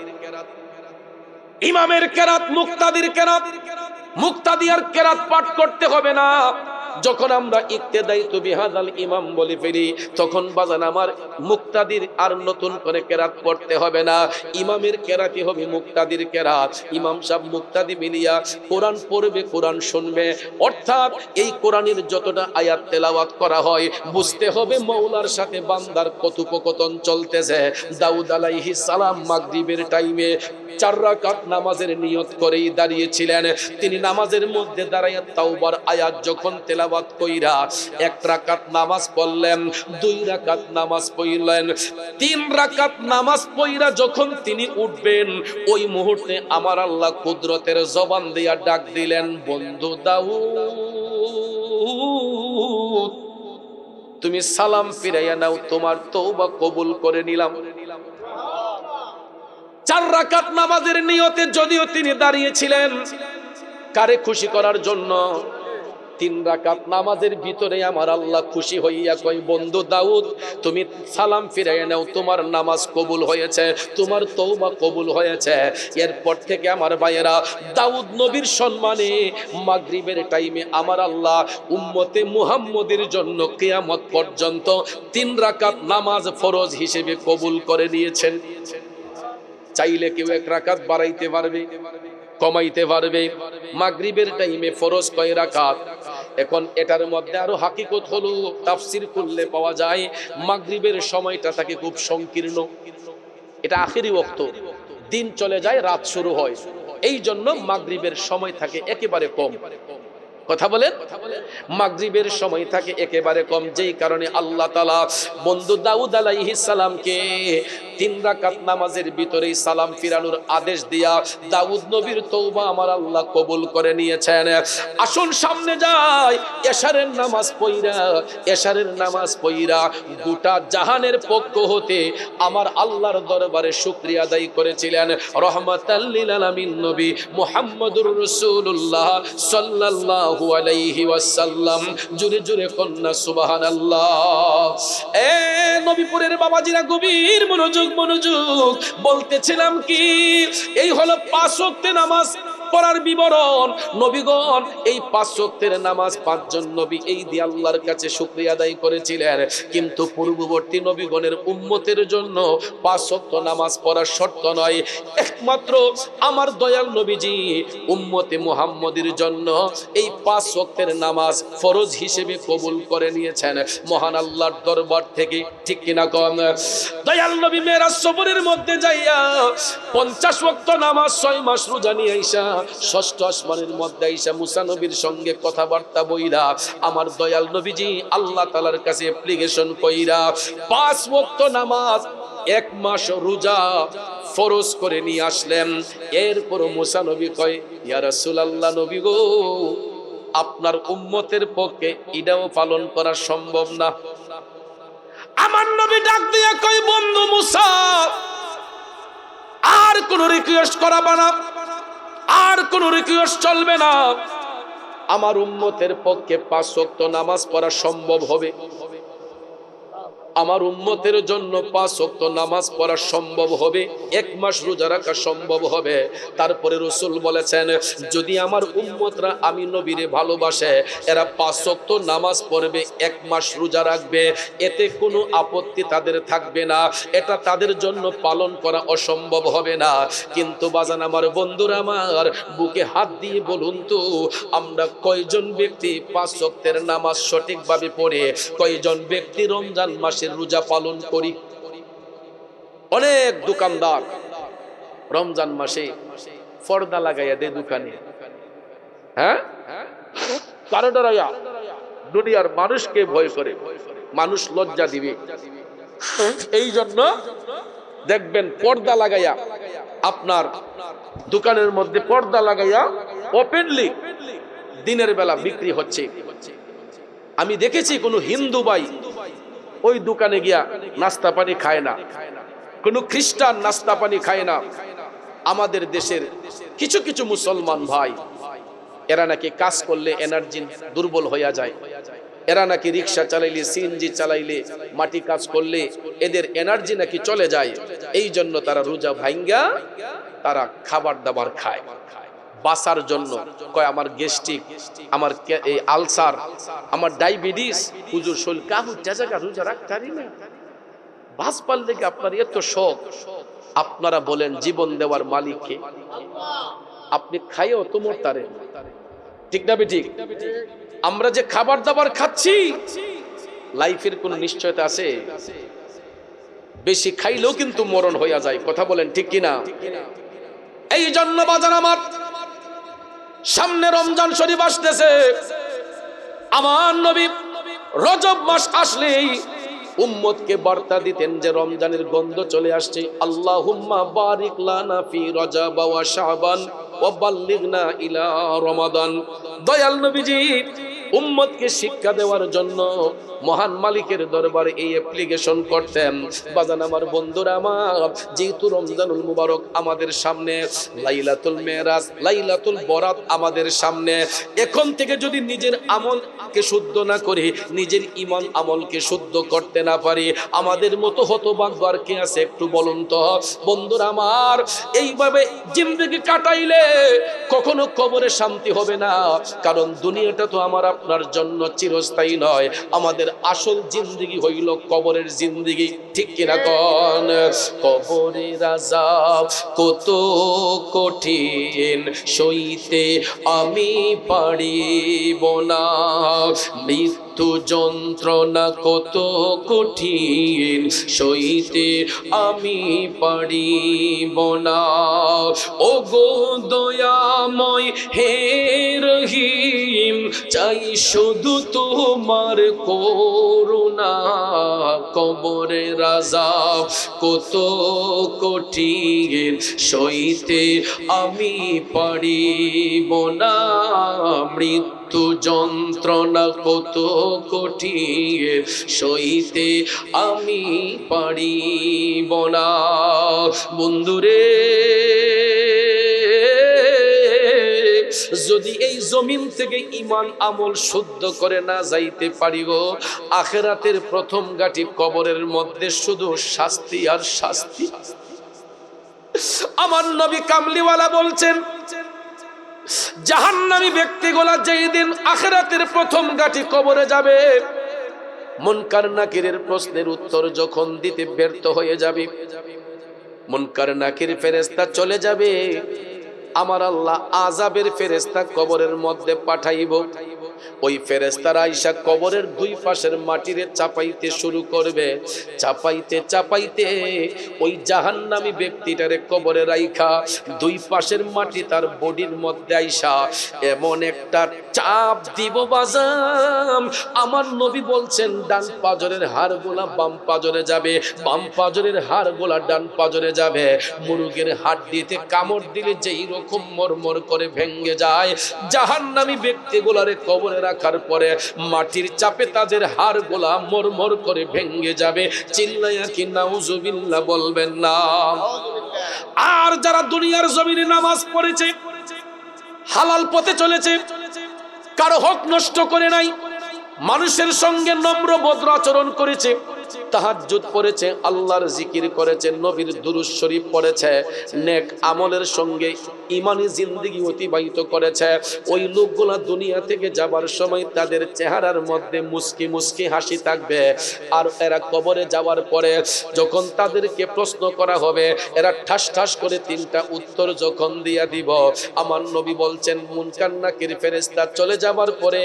ইমামের কেরাত মুক্তাদির কেরাত, মুক্তাদি আর কেরাত পাঠ করতে হবে না। যখন আমরা ইক্তেদাই তো বিহাজাল ইমাম বলে ফেলি, তখন বাজান আমার মুক্তাদির আর নতুন করে কেরাত পড়তে হবে না। ইমামের কেরাতি হবে মুক্তাদির কেরাত। ইমাম সাহেব মুক্তাদি মিলিয়া কোরআন পড়বে, কোরআন শুনবে। অর্থাৎ এই কোরআনের যতটা আয়াত তেলাওয়াত করা হয় বুঝতে হবে মওলার সাথে বান্দার কথোপকথন চলতেছে। দাউদ আলাইহিস সালাম মাগরিবের টাইমে 4 রাকাত নামাজের নিয়ত করেই দাঁড়িয়েছিলেন। তিনি নামাজের মধ্যে দাঁড়াইয়া তাওবার আয়াত যখন তেলাওয়াত কইরা 1 রাকাত নামাজ পড়লেন, 2 রাকাত নামাজ পড়লেন, 3 রাকাত নামাজ পড়া যখন তিনি উঠবেন, ওই মুহূর্তে আমার আল্লাহ কুদরতের জবান দিয়া ডাক দিলেন, বন্ধু দাউদ তুমি সালাম ফিরাইয়া নাও, তোমার তওবা কবুল করে নিলাম। 4 রাকাত নামাজের নিয়তে যদিও তিনি দাঁড়িয়েছিলেন কারে খুশি করার জন্য, 3 রাকাত নামাজের ভিতরে আমার আল্লাহ খুশি হইয়া কই, বন্ধু দাউদ তুমি সালাম ফিরাইয়া নাও, তোমার নামাজ কবুল হয়েছে, তোমার তওবা কবুল হয়েছে। এরপর থেকে আমার ভাইয়েরা দাউদ নবীর সম্মানে মাগরিবের টাইমে আমার আল্লাহ উম্মতে মুহাম্মদের জন্য কিয়ামত পর্যন্ত 3 রাকাত নামাজ ফরজ হিসেবে কবুল করে নিয়েছেন। চাইলে কেউ 1 রাকাত বাড়াইতে পারবে, কমাইতে পারবে। মাগরিবের টাইমে ফরজ কয় রাকাত? এখন এটার মধ্যে আরো হাকিকত হলো, তাফসীর করলে পাওয়া যায় মাগরিবের সময়টা থাকে খুব সংকীর্ণ। এটা আখেরি ওয়াক্ত, দিন চলে যায়, রাত শুরু হয়, এই জন্য মাগরিবের সময় থাকে একেবারে কম। কথা বলেন, মাগরিবের সময় থাকে একেবারে কম, যেই কারণে আল্লাহ তাআলা বন্ধু দাউদ আলাইহিস সালামকে 3 রাকাত নামাজের ভিতরেই সালাম ফিরানোর আদেশ দিয়া দাউদ নবীর তওবা আমার আল্লাহ কবুল করে নিয়েছেন। আসুন সামনে যাই, এশারের নামাজ পড়া, এশারের নামাজ পড়া গোটা জাহানের পক্ষ হতে আমার আল্লাহর দরবারে শুকরিয়া আদায় করেছিলেন রহমাতাল লিল আলামিন নবী মুহাম্মদুর রাসূলুল্লাহ সাল্লাল্লাহু আলাইহি ওয়াসাল্লাম। জোরে জোরে কন্যা সুবহানাল্লাহ। এ নবীপুরের বাবাজিরা গভীর মনোযোগ, বলতেছিলাম কি, এই হলো 5 ওয়াক্তের নামাজ পড়ার বিবরণ। নবীগণ এই 5 ওয়াক্তের নামাজ 5 জন নবী এই দিয়ে আল্লাহর কাছে শুকরিয়া আদায় করেছিলেন, কিন্তু পূর্ববর্তী নবীগণের উম্মতের জন্য 5 ওয়াক্ত নামাজ পড়া শর্ত নয়। একমাত্র আমার দয়াল নবীজি উম্মতে মুহাম্মদের জন্য এই 5 ওয়াক্তের নামাজ ফরজ হিসেবে কবুল করে নিয়েছেন মহান আল্লাহর দরবার থেকে। ঠিক কিনা কম? দয়াল নবী মেরাজ সফরের মধ্যে যাইয়া 50 ওয়াক্ত নামাজ 6 মাস রোজা নিয়ে আইসা 6ষ্ঠ আসমানের মধ্যে আইসা মুসা নবীর সঙ্গে কথাবার্তা বইরা আমার দয়াল নবীজি আল্লাহ তাআলার কাছে অ্যাপ্লিকেশন কইরা 5 ওয়াক্ত নামাজ 1 মাস রোজা ফরজ করে নিয়ে আসলেন। এরপর মুসা নবী কয়, ইয়া রাসূলুল্লাহ নবী গো, আপনার উম্মতের পক্ষে এটাও পালন করা সম্ভব না। আমার নবী ডাক দিয়া কয়, বন্ধু মুসা আর কোন রিকোয়েস্ট করাবা না, আর কোন রিকোয়েস্ট চলবে না। আমার উম্মতের পক্ষে 5 ওয়াক্ত নামাজ পড়া সম্ভব হবে। আমার উম্মতের জন্য 5 ওয়াক্ত নামাজ পড়া সম্ভব হবে, 1 মাস রোজা রাখা সম্ভব হবে। তারপরে রাসূল বলেছেন, যদি আমার উম্মতরা আমি নবীরে ভালোবাসে, এরা 5 ওয়াক্ত নামাজ পড়বে, 1 মাস রোজা রাখবে, এতে কোনো আপত্তি তাদের থাকবে না, এটা তাদের জন্য পালন করা অসম্ভব হবে না। কিন্তু বাজান আমার, বন্ধুরা আমার, বুকে হাত দিয়ে বলুন তো, আমরা কয়জন ব্যক্তি 5 ওয়াক্তের নামাজ সঠিকভাবে পড়ে, কয়জন ব্যক্তি রমজান মাসের রোজা পালন করি? অনেক দোকানদার রমজান মাসে পর্দা লাগাইয়া দেয় দোকানে, হ্যাঁ, কারো ডরাইয়া, দুনিয়ার মানুষকে ভয় করে, মানুষ লজ্জা দিবে, এই জন্য দেখবেন পর্দা লাগাইয়া, আপনার দোকানের মধ্যে পর্দা লাগাইয়া ওপেনলি দিনের বেলা বিক্রি হচ্ছে। আমি দেখেছি কোন হিন্দু ভাই ওই দোকানে গিয়া নাস্তা পানি খায় না, কোন খ্রিস্টান নাস্তা পানি খায় না। আমাদের দেশের কিছু কিছু মুসলমান ভাই, এরা নাকি কাজ করলে এনার্জি দুর্বল হইয়া যায়, এরা নাকি রিক্সা চালাইলে, সিএনজি চালাইলে, মাটি কাজ করলে এদের এনার্জি নাকি চলে যায়, এই জন্য তারা রোজা ভাঙ্গা তারা খাবার দাবার খায় বাঁচার জন্য। কয় আমার গ্যাস্ট্রিক, আমার এই আলসার, আমার ডায়াবেটিস, হুজুর শরীর কাহু জায়গা রোজা রাখতে পারি না, বাস পারলে কি আপনার এত শখ? আপনারা বলেন জীবন দেওয়ার মালিককে, আপনি খাইও তো মরতারে, ঠিক না বেঠিক? আমরা যে খাবার দাবার খাচ্ছি, লাইফের কোন নিশ্চয়তা আছে? বেশি খাইলেও কিন্তু মরণ হইয়া যায়, কথা বলেন ঠিক কিনা? এই জন্য বাজার আমার, সামনে রমজান শরীফ আসতেছে, আমার নবী রজব মাস আসলেই উম্মতকে বার্তা দিতেন যে রমজানের গন্ধ চলে আসছে, আল্লাহুম্মা বারিক লানা ফি রজব ওয়া শাবান ওয়া বাল্লিগনা ইলা রমাদান। দয়াল নবীজি উম্মতকে শিক্ষা দেওয়ার জন্য মহান মালিকের দরবারে এই অ্যাপ্লিকেশন করতেন। বাজান আমার, বন্ধুরা আমার, যেহেতু রমজানুল মুবারক আমাদের সামনে, লাইলাতুল মেরাজ, লাইলাতুল বরাত আমাদের সামনে, এখন থেকে যদি নিজের আমলকে শুদ্ধ না করে, নিজের ঈমান আমলকে শুদ্ধ করতে না পারি, আমাদের মতো হতভাগ্য আর কে আছে একটু বলুন তো? বন্ধুরা আমার, এইভাবে জিন্দেগি কাটাইলে কখনো কবরে শান্তি হবে না, কারণ দুনিয়াটা তো আমার আপনার জন্য চিরস্থায়ী নয়। আমাদের আসল জিন্দেগি হইল কবরের জিন্দেগি, ঠিক কিনা কোন? কবরের আযাব কত কঠিন সইতে আমি পারিব না, মৃত্যু যন্ত্রণা কত কঠিন সইতে আমি পারিব না। ও গো দয়াময় হে রহিম, চাই শুধু তোমার করুণা, কবরের আযাব কত কঠিন সইতে আমি পারিব না, মৃত্যু যন্ত্রণা কত কঠিন সইতে আমি পারিব না। বন্ধুরে, যদি এই জমিন থেকে ঈমান আমল শুদ্ধ করে না যাইতে পারিব, আখিরাতের প্রথম গাটি কবরের মধ্যে শুধু শাস্তি আর শাস্তি। আমার নবী কামলিওয়ালা বলছেন, জাহান্নামী ব্যক্তিগুলা যেই দিন আখিরাতের প্রথম গাটি কবরে যাবে, মুনকার নাকিরের প্রশ্নের উত্তর যখন দিতে ব্যর্থ হয়ে যাবে, মুনকার নাকির ফেরেশতা চলে যাবে, আমার আল্লাহ আযাবের ফেরেশতা কবরের মধ্যে পাঠাইব। ওই ফেরেশতারা আইসা কবরের দুই পাশের মাটিরে চাপাইতে শুরু করবে, চাপাইতে চাপাইতে ওই জাহান্নামী ব্যক্তিটারে কবরে রাইখা দুই পাশের মাটি তার বডির মধ্যে আইসা এমন একটা চাপ দিব বাজাম, আমার নবী বলছেন ডান পাজরের হাড়গুলা বাম পাজরে যাবে, বাম পাজরের হাড়গুলা ডান পাজরে যাবে। মুরগের হাড্ডিতে কামড় দিলে যেই রকম মরমর করে ভেঙে যায়, জাহান্নামী ব্যক্তিগুলারে কবরে রাখার পরে মাটির চাপে তাদের হাড়গুলা মরমর করে ভেঙে যাবে। চিল্লাইয়া কি নাউজুবিল্লাহ বলবেন না? আর যারা দুনিয়ার জমিনে নামাজ পড়েছে, হালাল পথে চলেছে, কারো হক নষ্ট করে নাই, মানুষের সঙ্গে নম্র ভদ্র আচরণ করেছে, তাহাজ্জুদ পড়েছে, আল্লাহর জিকির করেছে, নবীর দুরূদ শরীফ পড়েছে, নেক আমলের সঙ্গে ঈমানি জিন্দেগি অতিবাহিত করেছে, ওই লোকগুলা দুনিয়া থেকে যাবার সময় তাদের চেহারার মধ্যে মুস্কি মুস্কি হাসি থাকবে। আর এরা কবরে যাওয়ার পরে যখন তাদেরকে প্রশ্ন করা হবে, এরা ঠাস ঠাস করে তিনটা উত্তর যখন দিয়া দিব, আমার নবী বলছেন মুনকার নাকির ফেরেশতা চলে যাবার পরে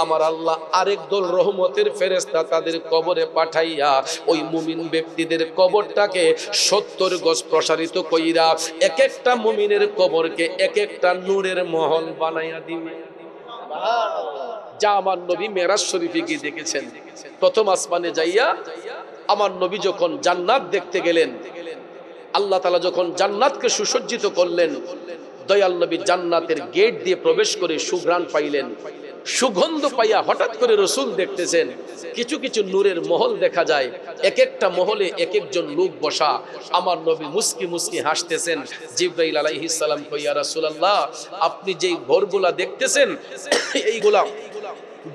আমার আল্লাহ আরেক দল রহমতের ফেরেশতা তাদের কবরে পাঠাইয়া ওই মুমিন ব্যক্তিদের কবরটাকে 70 গজ প্রসারিত কইরা এক একটা মুমিনের কবরকে এক একটা নূরের মহল বানাইয়া দিবে। যা আমার নবী মেরাজ শরীফে গিয়ে দেখেছেন। প্রথম আসমানে যাইয়া আমার নবী যখন জান্নাত দেখতে গেলেন, আল্লাহ তাআলা যখন জান্নাতকে সুসজ্জিত করলেন, দয়াল নবী জান্নাতের গেট দিয়ে প্রবেশ করে সুঘ্রাণ পাইলেন। সুগন্ধ পাইয়া হঠাৎ করে রাসূল দেখতেছেন কিছু কিছু নূরের মহল দেখা যায়, এক একটা মহলে এক একজন লোক বসা। আমার নবী মুস্কি মুস্কি হাসতেছেন। জিবরাইল আলাইহিস সালাম কই, ইয়া রাসূলুল্লাহ, আপনি যেই ঘরগুলা দেখতেছেন এইগুলা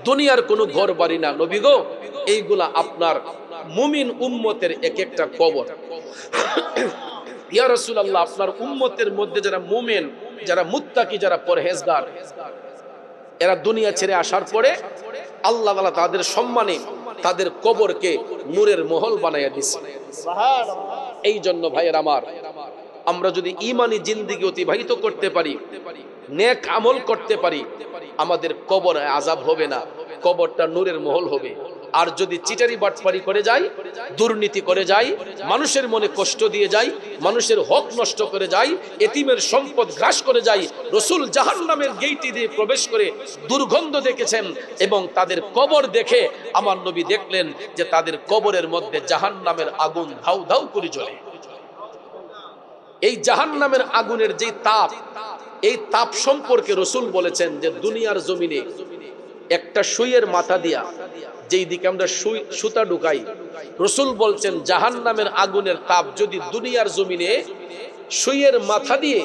দুনিয়ার কোনো ঘর বাড়ি না নবী গো, এইগুলা আপনার মুমিন উম্মতের এক একটা কবর। ইয়া রাসূলুল্লাহ, আপনার উম্মতের মধ্যে যারা মুমিন, যারা মুত্তাকি, যারা পরহেজগার, এরা দুনিয়া ছেড়ে আসার পরে আল্লাহ তাআলা তাদের সম্মানে তাদের কবরকে নূরের মহল বানাইয়া দিয়েছে। সুবহানাল্লাহ। এই জন্য ভাইয়ের আমার, আমরা যদি ঈমানি জিন্দেগি অতিবাহিত করতে পারি, নেক আমল করতে পারি, আমাদের কবরে আযাব হবে না, কবরটা নূরের মহল হবে। আর যদি চিটারি বাটপারি করে যাই, দুর্নীতি করে যাই, মানুষের মনে কষ্ট দিয়ে যাই, মানুষের হক নষ্ট করে যাই, এতিমের সম্পদ গ্রাস করে যাই, রাসূল জাহান্নামের গেইটি দিয়ে প্রবেশ করে দুর্গন্ধ দেখেছেন এবং তাদের কবর দেখে আমার নবী দেখলেন যে তাদের কবরের মধ্যে জাহান্নামের আগুন ধাউ ধাউ করে জ্বলে। এই জাহান্নামের আগুনের যে তাপ, এই তাপ সম্পর্কে রাসূল বলেছেন যে দুনিয়ার জমিনে একটা সুইয়ের মাথা দিয়া যেই দিকে আমরা সুতা ঢুকাই, রাসূল বলছেন জাহান্নামের আগুনের তাপ যদি দুনিয়ার জমিনে সুইয়ের মাথা দিয়ে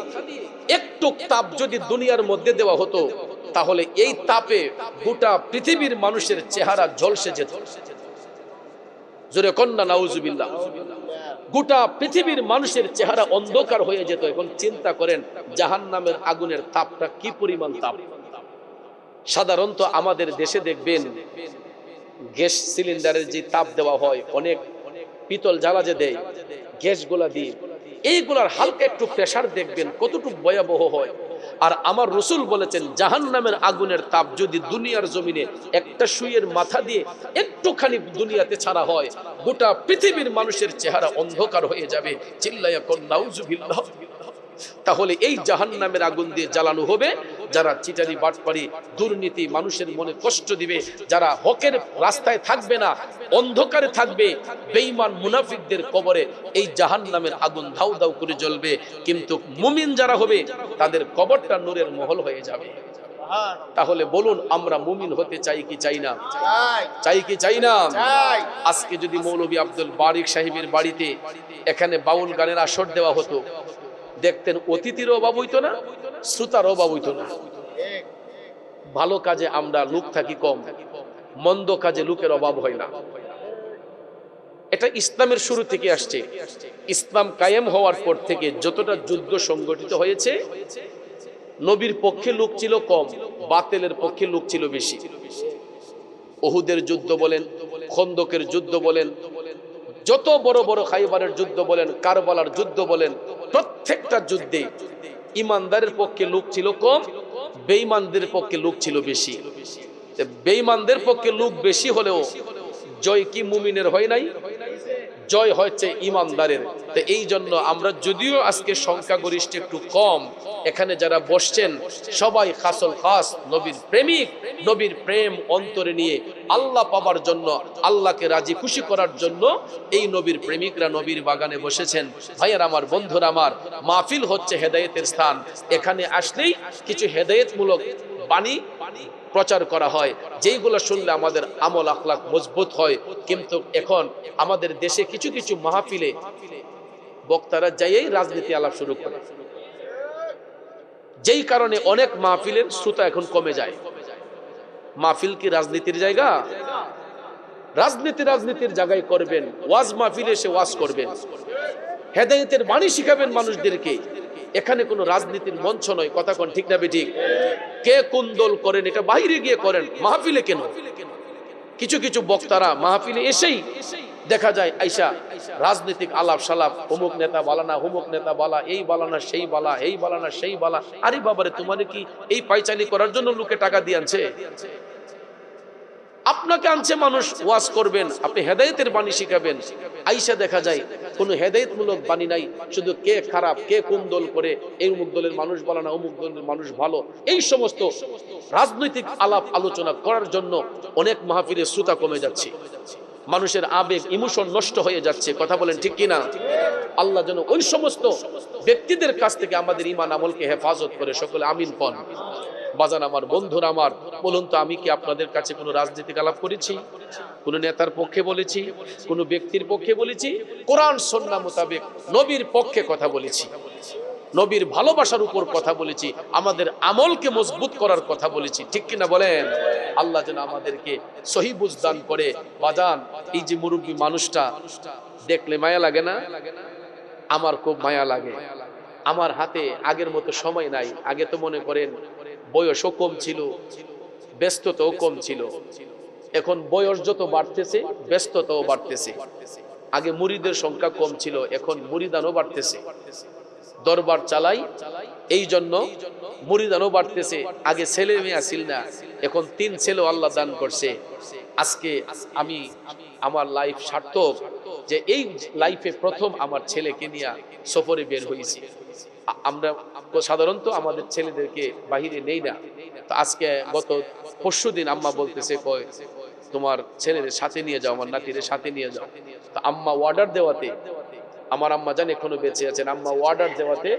একটু তাপ যদি দুনিয়ার মধ্যে দেওয়া হতো, তাহলে এই তাপে গোটা পৃথিবীর মানুষের চেহারা ঝলসে যেত। জোরে কন্যা নাউজুবিল্লাহ। গোটা পৃথিবীর মানুষের চেহারা অন্ধকার হয়ে যেত। এখন চিন্তা করেন জাহান্নামের আগুনের তাপটা কি পরিমাণ তাপ। সাধারণত আমাদের দেশে দেখবেন গ্যাস সিলিন্ডারের যে তাপ দেওয়া হয়, অনেক পিতল জ্বালা যে দেয় গ্যাসগুলা দিয়ে, এইগুলার হালকা একটু প্রেসার দেখবেন কতটুকু ভয়াবহ হয়। আর আমার রাসূল বলেছেন জাহান্নামের আগুনের তাপ যদি দুনিয়ার জমিনে একটা সুইয়ের মাথা দিয়ে একটুখানি দুনিয়াতে ছাড়া হয়, গোটা পৃথিবীর মানুষের চেহারা অন্ধকার হয়ে যাবে। চিল্লাইয়া কোন নাউজুবিল্লাহ। তাহলে এই জাহান্নামের আগুন দিয়ে জ্বালানো হবে যারা চিটারি বাটপারি দুর্নীতি মানুষের মনে কষ্ট দিবে, যারা হকের রাস্তায় থাকবে না, অন্ধকারে থাকবে, বেঈমান মুনাফিকদের কবরে এই জাহান্নামের আগুন ধাউ ধাউ করে জ্বলবে। কিন্তু মুমিন যারা হবে তাদের কবরটা নূরের মহল হয়ে যাবে। তাহলে বলুন আমরা মুমিন হতে চাই কি চাই না? চাই কি চাই না? আজকে যদি মৌলভী আব্দুল বারিক সাহেবের বাড়িতে এখানে বাউল গানের আসর দেওয়া হতো, দেখতেন অতিথির অভাব হইতো না, শ্রোতার অভাব হইতো না। ভালো কাজে আমরা লোক থাকি কম, মন্দ কাজে লোকের অভাব হয় না। এটা ইসলামের শুরু থেকে আসছে। ইসলাম কায়েম হওয়ার পর থেকে যতটা যুদ্ধ সংগঠিত হয়েছে, নবীর পক্ষে লোক ছিল কম, বাতিলের পক্ষে লোক ছিল বেশি। উহুদের যুদ্ধ বলেন, খন্দকের যুদ্ধ বলেন, যত বড় বড় খাইবারের যুদ্ধ বলেন, কারবালার যুদ্ধ বলেন, প্রত্যেকটা যুদ্ধে ইমানদারের পক্ষে লোক ছিল কম, বেঈমানদের পক্ষে লোক ছিল বেশি। বেঈমানদের পক্ষে লোক বেশি হলেও জয় কি মুমিনের হয় নাই? জয় হচ্ছে ইমানদারের। তো এই জন্য আমরা যদিও আজকে সংখ্যাগরিষ্ঠ একটু কম, এখানে যারা বসছেন সবাই খাসল খাস নবীর প্রেমিক, নবীর প্রেম অন্তরে নিয়ে আল্লাহ পাবার জন্য, আল্লাহকে রাজি খুশি করার জন্য এই নবীর প্রেমিকরা নবীর বাগানে বসেছেন। ভাইয়ার আমার, বন্ধুরা আমার, মাহফিল হচ্ছে হেদায়েতের স্থান। এখানে আসলেই কিছু হেদায়েতমূলক বাণী প্রচার করা হয়, যেইগুলো শুনলে আমাদের আমল আখলাক মজবুত হয়। কিন্তু এখন আমাদের দেশে কিছু কিছু মাহফিলে বক্তারা যাইয়েই রাজনীতি আলাপ শুরু করে, যেই কারণে অনেক মাহফিলের শ্রোতা এখন কমে যায়। মাহফিল কি রাজনীতির জায়গা? রাজনীতির জায়গায় করবেন, ওয়াজ মাহফিলে এসে ওয়াজ করবেন, হেদায়েতের বাণী শিখাবেন মানুষদেরকে। এখানে কোনো রাজনীতির মঞ্চ নয়, কথা কোন ঠিক না বেঠিক? কে কোন দল করেন এটা বাইরে গিয়ে করেন, মাহফিলে কেন? কিছু কিছু বক্তারা মাহফিলে এসেই দেখা যায় আইসা রাজনৈতিক আলাপ সালাপ, অমুক নেতা বালানা, হুমুক নেতা বালা, এই বালানা সেই বালা, এই বালানা সেই বালা। আরে বাবারে, তোমার কি এই পাইচালি করার জন্য লোকে টাকা দিয়ে আনছে? আপনাকে আনছে মানুষ ওয়াজ করবেন, আপনি হেদায়েতের বাণী শিখাবেন। আইসা দেখা যায় কোনো হেদায়েতমূলক বাণী নাই, শুধু কে খারাপ, কে কোন দল করে, এই অমুক দলের মানুষ বলা না, অমুক দলের মানুষ ভালো, এই সমস্ত রাজনৈতিক আলাপ আলোচনা করার জন্য অনেক মাহফিলের শ্রোতা কমে যাচ্ছে, মানুষের আবেগ ইমোশন নষ্ট হয়ে যাচ্ছে। কথা বলেন ঠিক কিনা? আল্লাহ যেন ওই সমস্ত ব্যক্তিদের কাছ থেকে আমাদের ঈমান আমলকে হেফাজত করে। সকলে আমিন পন। বাজান আমার, বন্ধুরা আমার, বলুন তো আমি কি আপনাদের কাছে কোনো রাজনীতিক আলাপ করেছি? কোন নেতার পক্ষে বলেছি? কোন ব্যক্তির পক্ষে বলেছি? কোরআন সুন্নাহ মোতাবেক নবীর পক্ষে কথা বলেছি, নবীর ভালোবাসার উপর কথা বলেছি, আমাদের আমলকে মজবুত করার কথা বলেছি। ঠিক কিনা বলেন? আল্লাহ যেন আমাদেরকে সহি বুঝ দান করে। বাজান, এই যে মুরব্বী মানুষটা দেখলে মায়া লাগে না? আমার খুব মায়া লাগে। আমার হাতে আগের মতো সময় নাই। আগে তো মনে করেন বয়সও কম ছিল, ব্যস্ততাও কম ছিল। এখন বয়স যত বাড়তেছে ব্যস্ততাও বাড়তেছে। আগে মুরিদের সংখ্যা কম ছিল, এখন মুরিদানও বাড়তেছে। দরবার চালাই, এই জন্য মুরিদানও বাড়তেছে। আগে ছেলে মেয়ে ছিল না, এখন 3 ছেলেও আল্লাহ দান করছে। আজকে আমি আমার লাইফ সার্থক যে এই লাইফে প্রথম আমার ছেলেকে নিয়ে সফরে বের হয়েছি। আমরা সাধারণত আমাদের ছেলেদেরকে বাহিরে নেই না। তো আজকে গত পরশুদিন আম্মা বলতেছে, কয় তোমার ছেলেদের সাথে নিয়ে যাও, আমার নাতিদের সাথে নিয়ে যাও। তো আম্মা অর্ডার দেওয়াতে, আমার আম্মা জান এখনো বেঁচে আছেন, আম্মা অর্ডার দেওয়াতে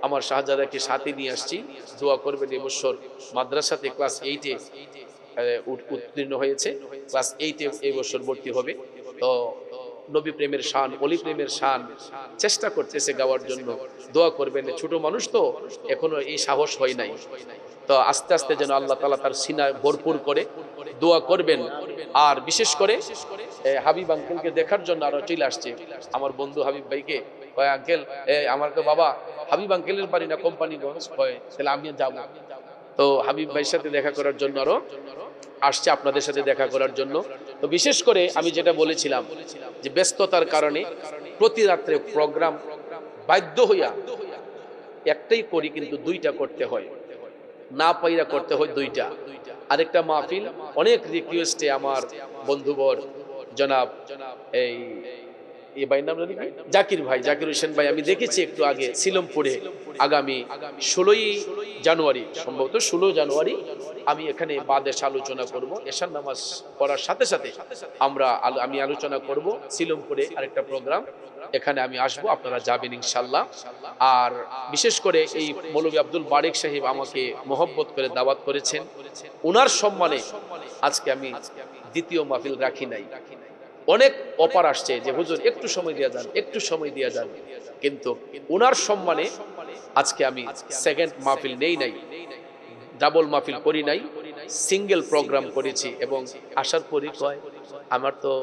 আমার শাহজাদাকে সাথে নিয়ে আসছি। দোয়া করবেন, এবছর মাদ্রাসাতে ক্লাস 8-এ উত্তীর্ণ হয়েছে, ক্লাস 8-এ এই বছর ভর্তি হবে। তো নবী প্রেমের শান, অলি প্রেমের শান চেষ্টা করতেছে গাওয়ার জন্য। দোয়া করবেন, ছোট মানুষ তো এখনো এই সাহস হয় নাই। তো আস্তে আস্তে যেন আল্লাহ তাআলা তার সিনায় ভরপুর করে। দোয়া করবেন। আর বিশেষ করে হাবিব আঙ্কেলকে দেখার জন্য আরো চলে আসছে আমার বন্ধু হাবিব ভাইকে, কয় আঙ্কেল আমার তো বাবা হাবিব আঙ্কেলের বাড়ি না কোম্পানিগঞ্জ, কয় তাহলে আমি যাব। তো হাবিব ভাইয়ের সাথে দেখা করার জন্য আরো আসছে, আপনাদের সাথে দেখা করার জন্য। তো বিশেষ করে আমি যেটা বলেছিলাম যে ব্যস্ততার কারণে প্রতি রাত্রে প্রোগ্রাম বাধ্য হইয়া একটাই করি, কিন্তু 2টা করতে হয়, না পাইরা করতে হয় 2টা। আরেকটা মাহফিল অনেক রিকোয়েস্টে আমার বন্ধুবর জনাব এই ভাই নাম জানি, জাকির ভাই, জাকির হোসেন ভাই, আমি দেখেছি একটু আগে সিলমপুরে আগামী 16ই জানুয়ারি, সম্ভবত 16 জানুয়ারি আমি এখানে বাদেশ আলোচনা করব। এশার নামাজ পড়ার সাথে সাথে আমি আলোচনা করব সিলমপুরে আরেকটা প্রোগ্রাম, এখানে আমি আসব, আপনারা যাবেন ইনশাআল্লাহ। আর বিশেষ করে এই মৌলভী আব্দুল বারেক সাহেব আমাকে মহব্বত করে দাওয়াত করেছেন, ওনার সম্মানে আজকে আমি দ্বিতীয় মাহফিল রাখি নাই। অনেক অফার আসছে যে হুজুর একটু সময় দিয়ে যান, একটু সময় দিয়ে যান, কিন্তু ওনার সম্মানে আজকে আমি সেকেন্ড মাহফিল নেই নাই, ডাবল মাহফিল করি নাই, সিঙ্গেল প্রোগ্রাম করেছি। এবং আসার পরই কয় আমার তো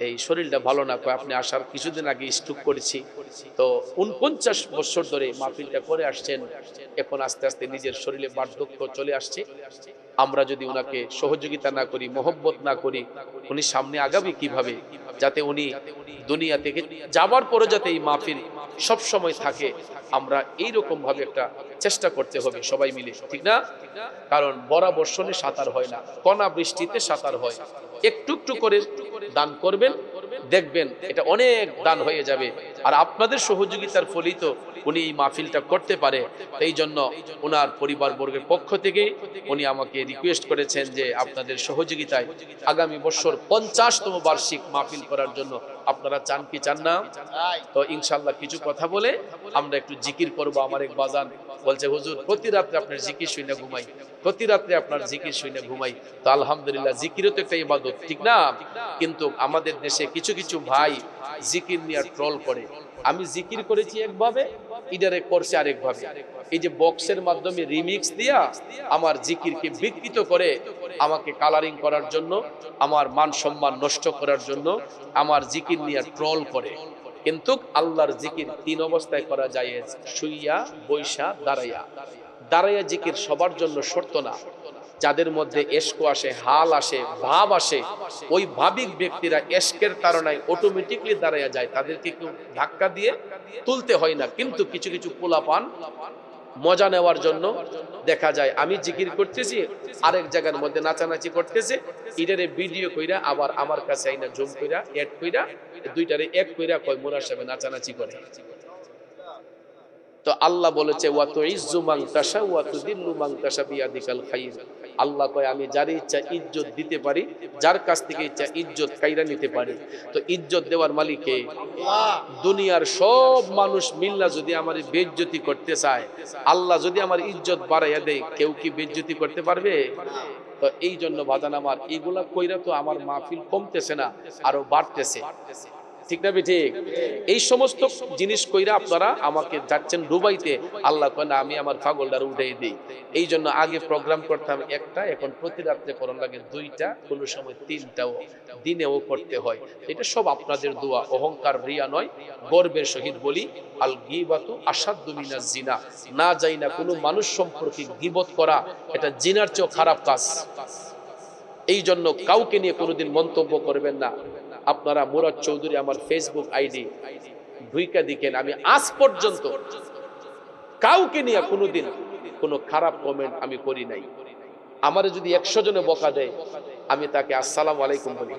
এই শরীরটা ভালো না, কয় আপনি আসার কিছুদিন আগে স্ট্রোক করেছি। তো 49 বছর ধরে মাহফিলটা করে আসছেন, এখন আস্তে আস্তে নিজের শরীরে বার্ধক্য চলে আসছে। আমরা যদি উনাকে সহযোগিতা না করি, মহব্বত না করি, উনি সামনে আগাবে কিভাবে? যাতে উনি দুনিয়া থেকে যাবার পরে যাতে এই মাহফিল সব সময় থাকে, আমরা এইরকম ভাবে একটা চেষ্টা করতে হবে সবাই মিলে, ঠিক না? কারণ বরা বর্ষণে সাঁতার হয় না, কণা বৃষ্টিতে সাঁতার হয়। একটু একটু করে দান করবেন, দেখবেন এটা অনেক দান হয়ে যাবে। আর আপনাদের সহযোগিতার ফলেই তো উনি এই মাহফিলটা করতে পারে। এই জন্য ওনার পরিবার বর্গের পক্ষ থেকে উনি আমাকে রিকোয়েস্ট করেছেন যে আপনাদের সহযোগিতায় আগামী বছর 50তম বার্ষিক মাহফিল করার জন্য। আপনারা চান কি চান না? তো ইনশাআল্লাহ কিছু কথা বলে আমরা একটু জিকির করব। আমার এক বাজান বলছে হুজুর প্রতি রাত্রে আপনার জিকির শুনে ঘুমাই, প্রতি রাত্রে আপনার জিকির শুনে ঘুমাই। তো আলহামদুলিল্লাহ, জিকিরও তো একটা ইবাদত, ঠিক না? কিন্তু আমাদের দেশে কিছু কিছু ভাই জিকির নিয়ে ট্রল করে, আমি জিকির করেছি একভাবে, ইডারে করছে আরেকভাবে। এই যে বক্সের মাধ্যমে রিমিক্স দিয়া আমার জিকিরকে বিকৃত করে আমাকে কালারিং করার জন্য, আমার মান সম্মান নষ্ট করার জন্য আমার জিকির নিয়ে ট্রল করে। কিন্তু আল্লাহর জিকির তিন অবস্থায় করা যায়, শুইয়া, বৈশা, দাঁড়াইয়া। দাঁড়াইয়া জিকির সবার জন্য শর্ত না। যাদের মধ্যে এশক আসে, হাল আসে, ভাব আসে, ওই ভাবিক ব্যক্তিরা এশকের তাড়নায় অটোমেটিকলি দাঁড়াইয়া যায়, তাদেরকে কেউ ধাক্কা দিয়ে তুলতে হয় না। কিন্তু কিছু কিছু পোলাপান মজা নেওয়ার জন্য দেখা যায় আমি জিকির করতেছি, আরেক জায়গার মধ্যে নাচানাচি করতেছে, এটারে ভিডিও কইরা আবার আমার কাছে আইনা জুম কইরা এড কইরা দুইটারে এক কইরা কয় মোরা সাহেব নাচানাচি করে। তো আল্লাহ বলেছে ওয়া তুইজ্জু মান তাশা ওয়া তুযিল্লু মান তাশা বিয়াদিকাল খায়র। আল্লাহ কয় আমি যার ইচ্ছা ইজ্জত দিতে পারি, যার কাছ থেকে ইচ্ছা ইজ্জত কাইরা নিতে পারি। তো ইজ্জত দেওয়ার মালিক কে? আল্লাহ। দুনিয়ার সব মানুষ মিল্লা যদি আমার বেইজ্জতি করতে চায়, আল্লাহ যদি আমার ইজ্জত বাড়াইয়া দেয়, কেউ কি বেইজ্জতি করতে পারবে? তো এই জন্য বাজান আমার এগুলা কইরা তো আমার মাহফিল কমতেছে না, আরো বাড়তেছে। ঠিক না ঠিক? এই সমস্ত জিনিস কইরা আপনারা আমাকে যাচ্ছেন ডুবাইতে। আল্লাহ কয় না, আমি আমার পাগলটার উঠাই দিই। এই জন্য আগে প্রোগ্রাম করতাম একটা, এখন প্রতি রাত্রে করণ লাগে দুইটা, কোনো সময় তিনটাও, দিনেও করতে হয়। এটা সব আপনাদের দোয়া, অহংকার, রিয়া নয়। গর্বের সহিত বলি, আল গীবাতু আশাদ্দু মিনাজ জিনা। না যাই না কোনো মানুষ সম্পর্কে গীবত করা, এটা জিনার চেয়েও খারাপ কাজ। এই জন্য কাউকে নিয়ে কোনোদিন মন্তব্য করবেন না। আপনারা মুরাদ চৌধুরী আমার ফেসবুক আইডি ঢুইকা দিকেন, আমি আজ পর্যন্ত কাউকে নিয়ে কোনোদিন কোনো খারাপ কমেন্ট আমি করি নাই। আমারে যদি 100 জনে বকা দেয়, আমি তাকে আসসালামু আলাইকুম বলি,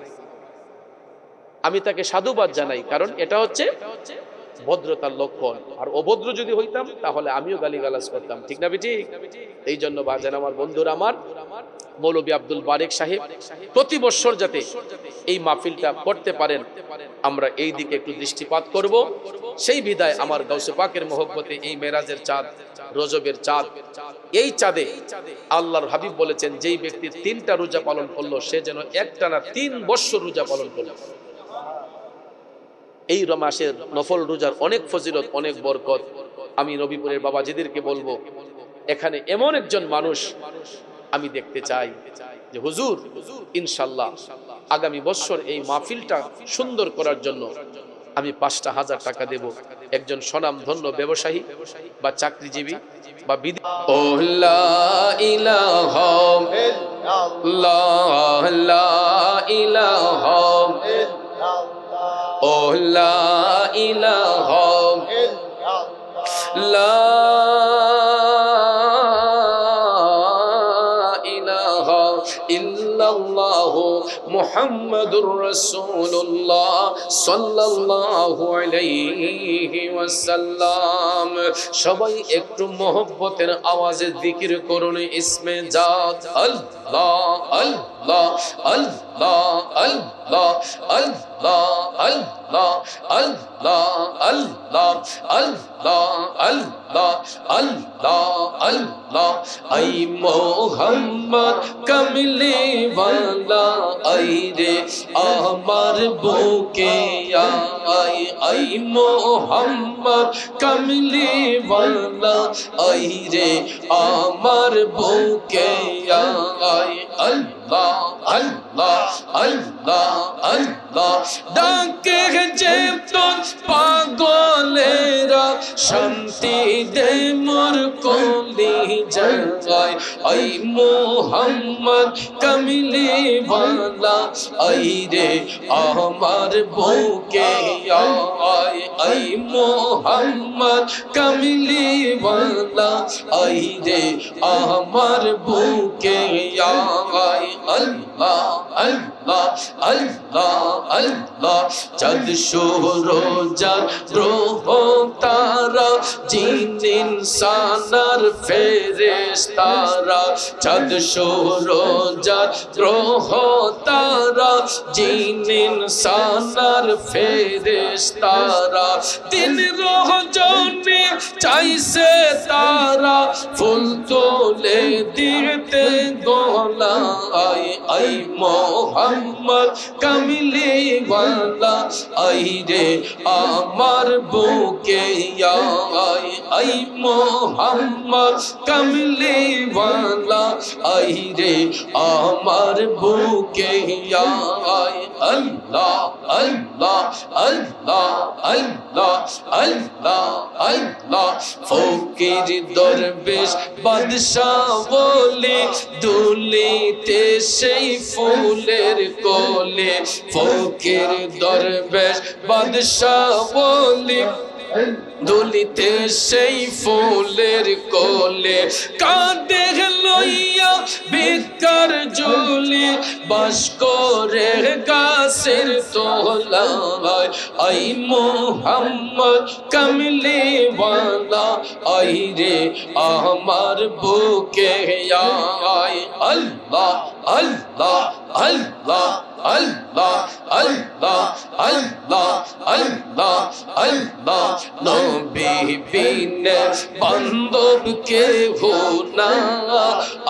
আমি তাকে সাধুবাদ জানাই, কারণ এটা হচ্ছে ভদ্রতার লক্ষণ। আর অভদ্র যদি হইতাম তাহলে আমিও গালিগালাজ করতাম। ঠিক না ঠিক? এই জন্য বাজান আমার বন্ধুরা, আমার মৌলভী আব্দুল বারেক সাহেব প্রতি বছর যাতে এই মাহফিলটা করতে পারেন, আমরা এই দিকে একটু দৃষ্টিপাত করব। সেই বিদায় আমার গাউসে পাকের মহব্বতে এই মেরাজের চাঁদ, রজবের চাঁদ, এই চাঁদে আল্লাহর হাবিব বলেছেন যেই ব্যক্তি 3টা রোজা পালন করলো, সে যেন একটানা 3 বছর রোজা পালন করলো। এই মাসের নফল রোজার অনেক ফজিলত, অনেক বরকত। আমি নবীপুরের বাবাজিদেরকে বলবো, এখানে এমন একজন মানুষ আমি দেখতে চাই যে হুজুর ইনশাআল্লাহ আগামী বছর এই মাহফিলটা সুন্দর করার জন্য আমি 5,000 টাকা দেব। একজন স্বনামধন্য ব্যবসায়ী বা চাকরিজীবী বা ও লা ইলাহা ইল্লাল্লাহ, লা ইলাহা ইল্লাল্লাহ, ও লা ইলাহা ইল্লাল্লাহ, লা ইলাহা ইল্লাল্লাহ মুহাম্মাদুর রাসূলুল্লাহ সাল্লাল্লাহু আলাইহি ওয়াসাল্লাম। সবাই একটু মহব্বতের আওয়াজে জিকির করুন ইসমে জাত আল্লাহ আল্লাহ আল্লাহ আল্লাহ আল্লাহ আল্লাহ আল্লাহ আল্লাহ আল্লাহ আল্লাহ আল্লাহ আল্লাহ। আই মোহাম্মদ কমলি ওয়ালা আই রে আমার বুকে আই, আই মোহাম্মদ কমলি ওয়ালা আই রে আমার বুকে আই। আল্লাহ আল্লাহ আল্লাহ আল্লাহ। ডাকে যে তোর পাগলেরা শান্তি দে মোর কলি যায়। আই মোহাম্মদ কমলি ওয়ালা আই রে আমার বুকে আই, আই মোহাম্মদ কমলি ওয়ালা আই রে আমার বুকে আই। আল্লাহ আল্লাহ আল্লাহ আল্লাহ। চাঁদ সূরজ গ্রহ তারা জিন ইনসানার ফেরেশতারা, চাঁদ সূরজ গ্রহ তারা জিন ইনসানার ফেরেশতারা, দিন রজনী চাইছে তারা ফুল তোলে দিতে গলায়। আই মোহাম্মদ কামলি ওয়ালা আই রে আমার বুকে আই মোহাম্মদ কামলি ওয়ালা আই রে আমার বুকে আই আল্লাহ আল্লাহ আল্লাহ আল্লাহ আল্লাহ আল্লাহ ফকির দরবেশ বাদশাহ বলে দুলিতে সেই ফুলের কোলে ফকির দরবেশ বাদশাহ বলে দুলিতে সেই ফুলের কোলে কাঁদে লইয়া বিকার জুলি বাস করে গাছের তোলায় আই মোহাম্মদ কামলি ওয়ালা আই রে আমার বুকে আয় আল্লাহ আল্লাহ আল্লাহ আল্লাহ আল্লাহ আল্লাহ আল্লাহ আল্লাহ নবী বিনে বান্ধব কেহ না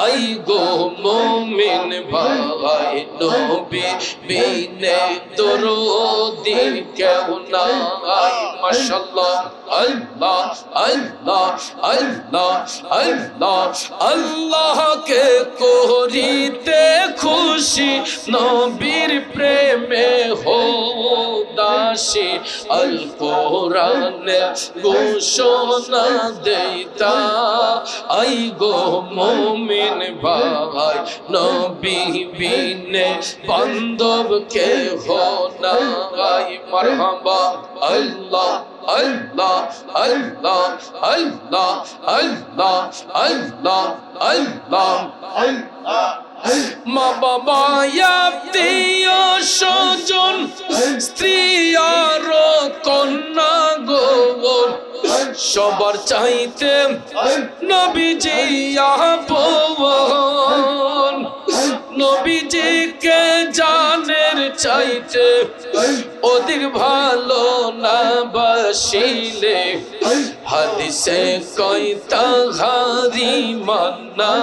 আই গো মুমিন ভাই নবী বিনে দরদি কেহ না মাশাআল্লাহ আল্লাহ আল্লাহ আল্লাহ আল্লাহ আল্লাহকে করিতে খুশি নবীর প্রেমে হো দাসী আল কোরআনে ঘোষণা দেইতা আই গো মুমিন ভাই নবী বিনে বান্ধব কেহ নাই মারহাবা আল্লাহ আল্লাহ আল্লাহ আল্লাহ আল্লাহ আল্লাহ আল্লাহ আল্লাহ মা বাবা আত্মীয় স্বজন স্ত্রী আর কন্যা গো সবার চাইতে নবীজি আপন নবীজিকে জানের চাইতে অধিক ভালো না বাসিলে হাদিসে কই তাহারি মান্না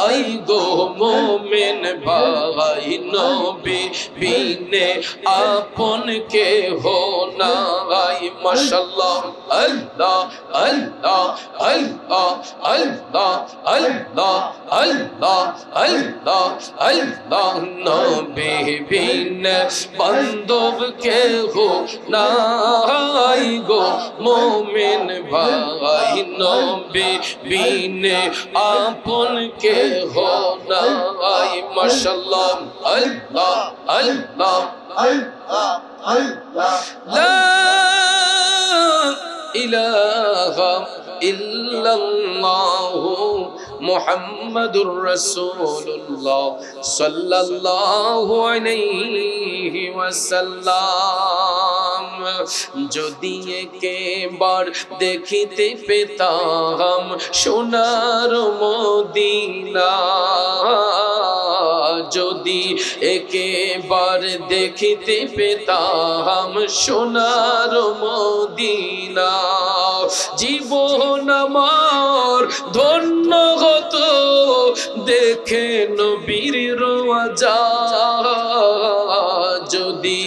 আই গো মুমিন ভাই নবী বিনে আপন কে হো নাই মাশাআল্লাহ আল্লাহ আল্লাহ আল্লাহ আল্লাহ আল্লাহ আল্লাহ আল্লাহ আল্লাহ নবী বিনে বান্ধব কে হো নাই গো মুমিন ভাই নবী বিনে আপন কে হো নাই মাশাআল্লাহ আল্লাহ আল্লাহ আল্লাহ আল্লাহ লা ইলাহা ইল্লাল্লাহু মুহাম্মাদুর রাসূলুল্লাহ সাল্লাল্লাহু আলাইহি ওয়াসাল্লাম যদি একবার দেখিতে পেতাম সোনার মদিনা যদি একবার দেখিতে পেতাম সোনার মদিনা জীবন আমার ধন্য হতো দেখে নবীর রওজা যদি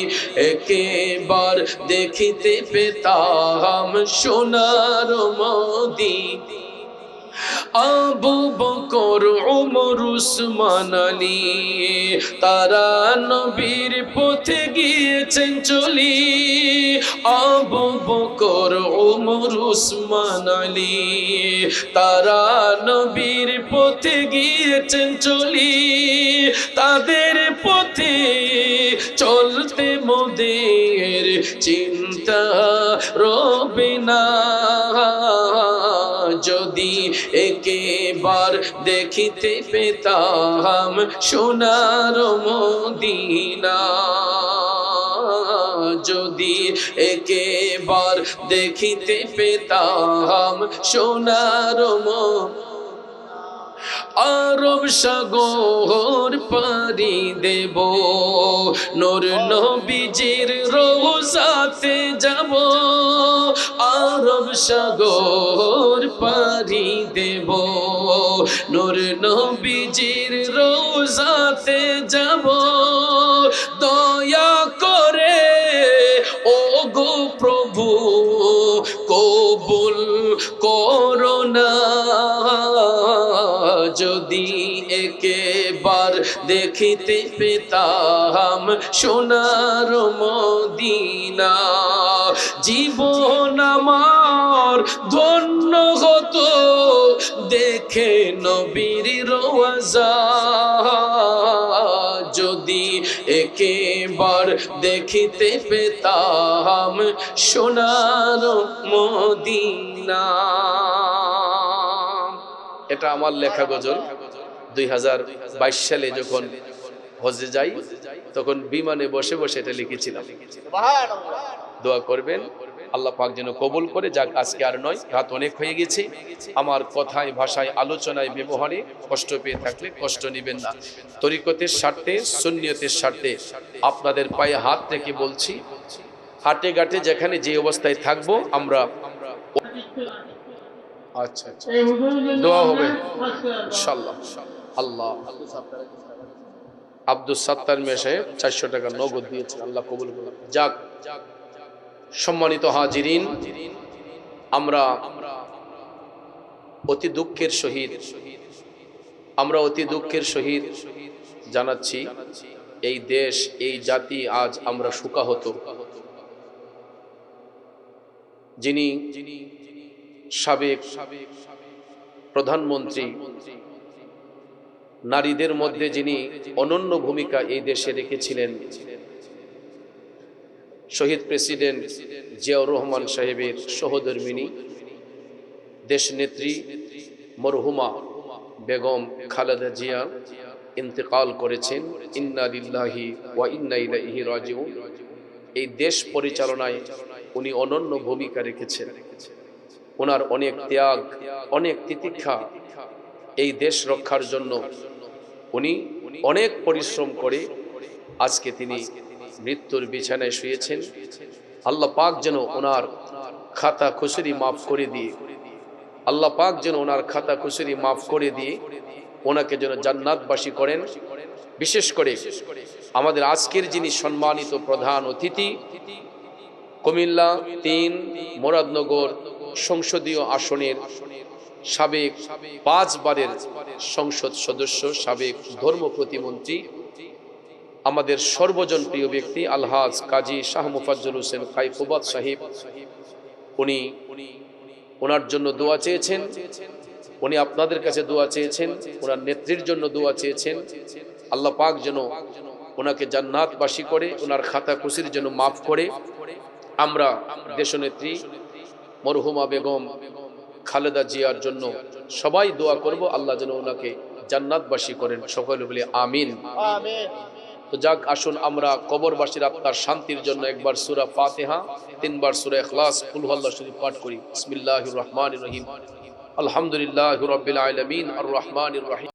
একবার দেখিতে পেতাম সোনার মদিনা আবু বকর ওমর উসমান আলী তারা নবীর পথে গিয়েছেন চলি আবু বকর ওমর উসমান আলী তারা নবীর পথে গিয়েছেন চলি তাদের পথে চলতে মোদের চিন্তা রবে না যদি একবার দেখিতে পেতাম সোনার মদিনা যদি একবার দেখিতে পেতাম সোনার মদিনা আরব সাগর পাড়ি দেব নূর নবীজির রওজাতে যাব আরব সাগর পাড়ি দেব নূর নবীজির রোজাতে যাব দয়া করে ও গো প্রভু কবুল করোনা যদি একেবার দেখিতে পেতাম সোনার মদিনা জীবন আমার ধন্য হতো দেখে নবীর রওজা যদি একেবার দেখিতে পেতাম সোনার মদিনা। এটা আমার লেখা গজল। 2022 সালে যখন হজে যাই তখন বিমানে বসে বসে এটা লিখেছিলাম। দোয়া করবেন আল্লাহ পাক যেন কবুল করে। যাক, আজকে আর নয়, রাত অনেক হয়ে গেছে। আমার কথায় ভাষায় আলোচনায় ব্যবহারে কষ্ট পেয়ে থাকলে কষ্ট নেবেন না। তরিকতের স্বার্থে সুন্নিয়তের স্বার্থে আপনাদের পায়ে হাত রেখে বলছি, হাটে ঘাটে যেখানে যে অবস্থায় থাকবো আমরা আচ্ছা আচ্ছা দোয়া হবে ইনশাআল্লাহ। আল্লাহ আব্দুল সাত্তার মিয়া সাহেব 400 টাকা নগদ দিয়েছেন, আল্লাহ কবুল করুন। যাক, সম্মানিত হাজিরিন, আমরা অতি দুঃখের সহিত জানাচ্ছি এই দেশ এই জাতি আজ আমরা শোকাহত। যিনি সাবেক প্রধানমন্ত্রী, নারীদের মধ্যে যিনি অনন্য ভূমিকা এই দেশে রেখেছিলেন, শহীদ প্রেসিডেন্ট জিয়াউর রহমান সাহেবের সহধর্মিণী দেশনেত্রী মরহুমা বেগম খালেদা জিয়া ইন্তেকাল করেছেন। ইন্না লিল্লাহি ওয়া ইন্না ইলাইহি রাজিউন। এই দেশ পরিচালনায় উনি অনন্য ভূমিকা রেখেছেন। ওনার অনেক ত্যাগ, অনেক তিতিক্ষা এই দেশ রক্ষার জন্য উনি অনেক পরিশ্রম করে আজকে তিনি মৃত্যুর বিছানায় শুয়েছেন। আল্লাহ পাক যেন ওনার খাতা খুসরি মাফ করে দিয়ে ওনাকে যেন জান্নাতবাসী করেন। বিশেষ করে আমাদের আজকের যিনি সম্মানিত প্রধান অতিথি, কুমিল্লা 3 মুরাদনগর সংসদীয় আসনের সাবেক 5 বারের সংসদ সদস্য, সাবেক ধর্ম প্রতিমন্ত্রী, আমাদের সর্বজন প্রিয় ব্যক্তি আলহাজ কাজী শাহ মুফাজ্জল হোসেন কাইকুবাদ সাহেব, উনি ওনার জন্য দোয়া চেয়েছেন। উনি আপনাদের কাছে দোয়া চেয়েছেন, ওনার নেত্রীর জন্য দোয়া চেয়েছেন। আল্লাহ পাক যেন ওনাকে জান্নাতবাসী করে, ওনার খাতা খুশির জন্য মাফ করে। আমরা দেশনেত্রী মরহুমা বেগম খালেদা জিয়ার জন্য সবাই দোয়া করব, আল্লাহ যেন ওনাকে জান্নাতবাসী করেন। সকলে বলে আমিন। তো যাক, আসুন আমরা কবরবাসীর আত্মার শান্তির জন্য একবার সূরা ফাতিহা, 3 বার সূরা ইখলাস, কুল হুয়াল্লাহু শরীফ পাঠ করি। বিসমিল্লাহির রহমানির রহিম। আলহামদুলিল্লাহি রাব্বিল আলামিন আর রহমানির রহিম।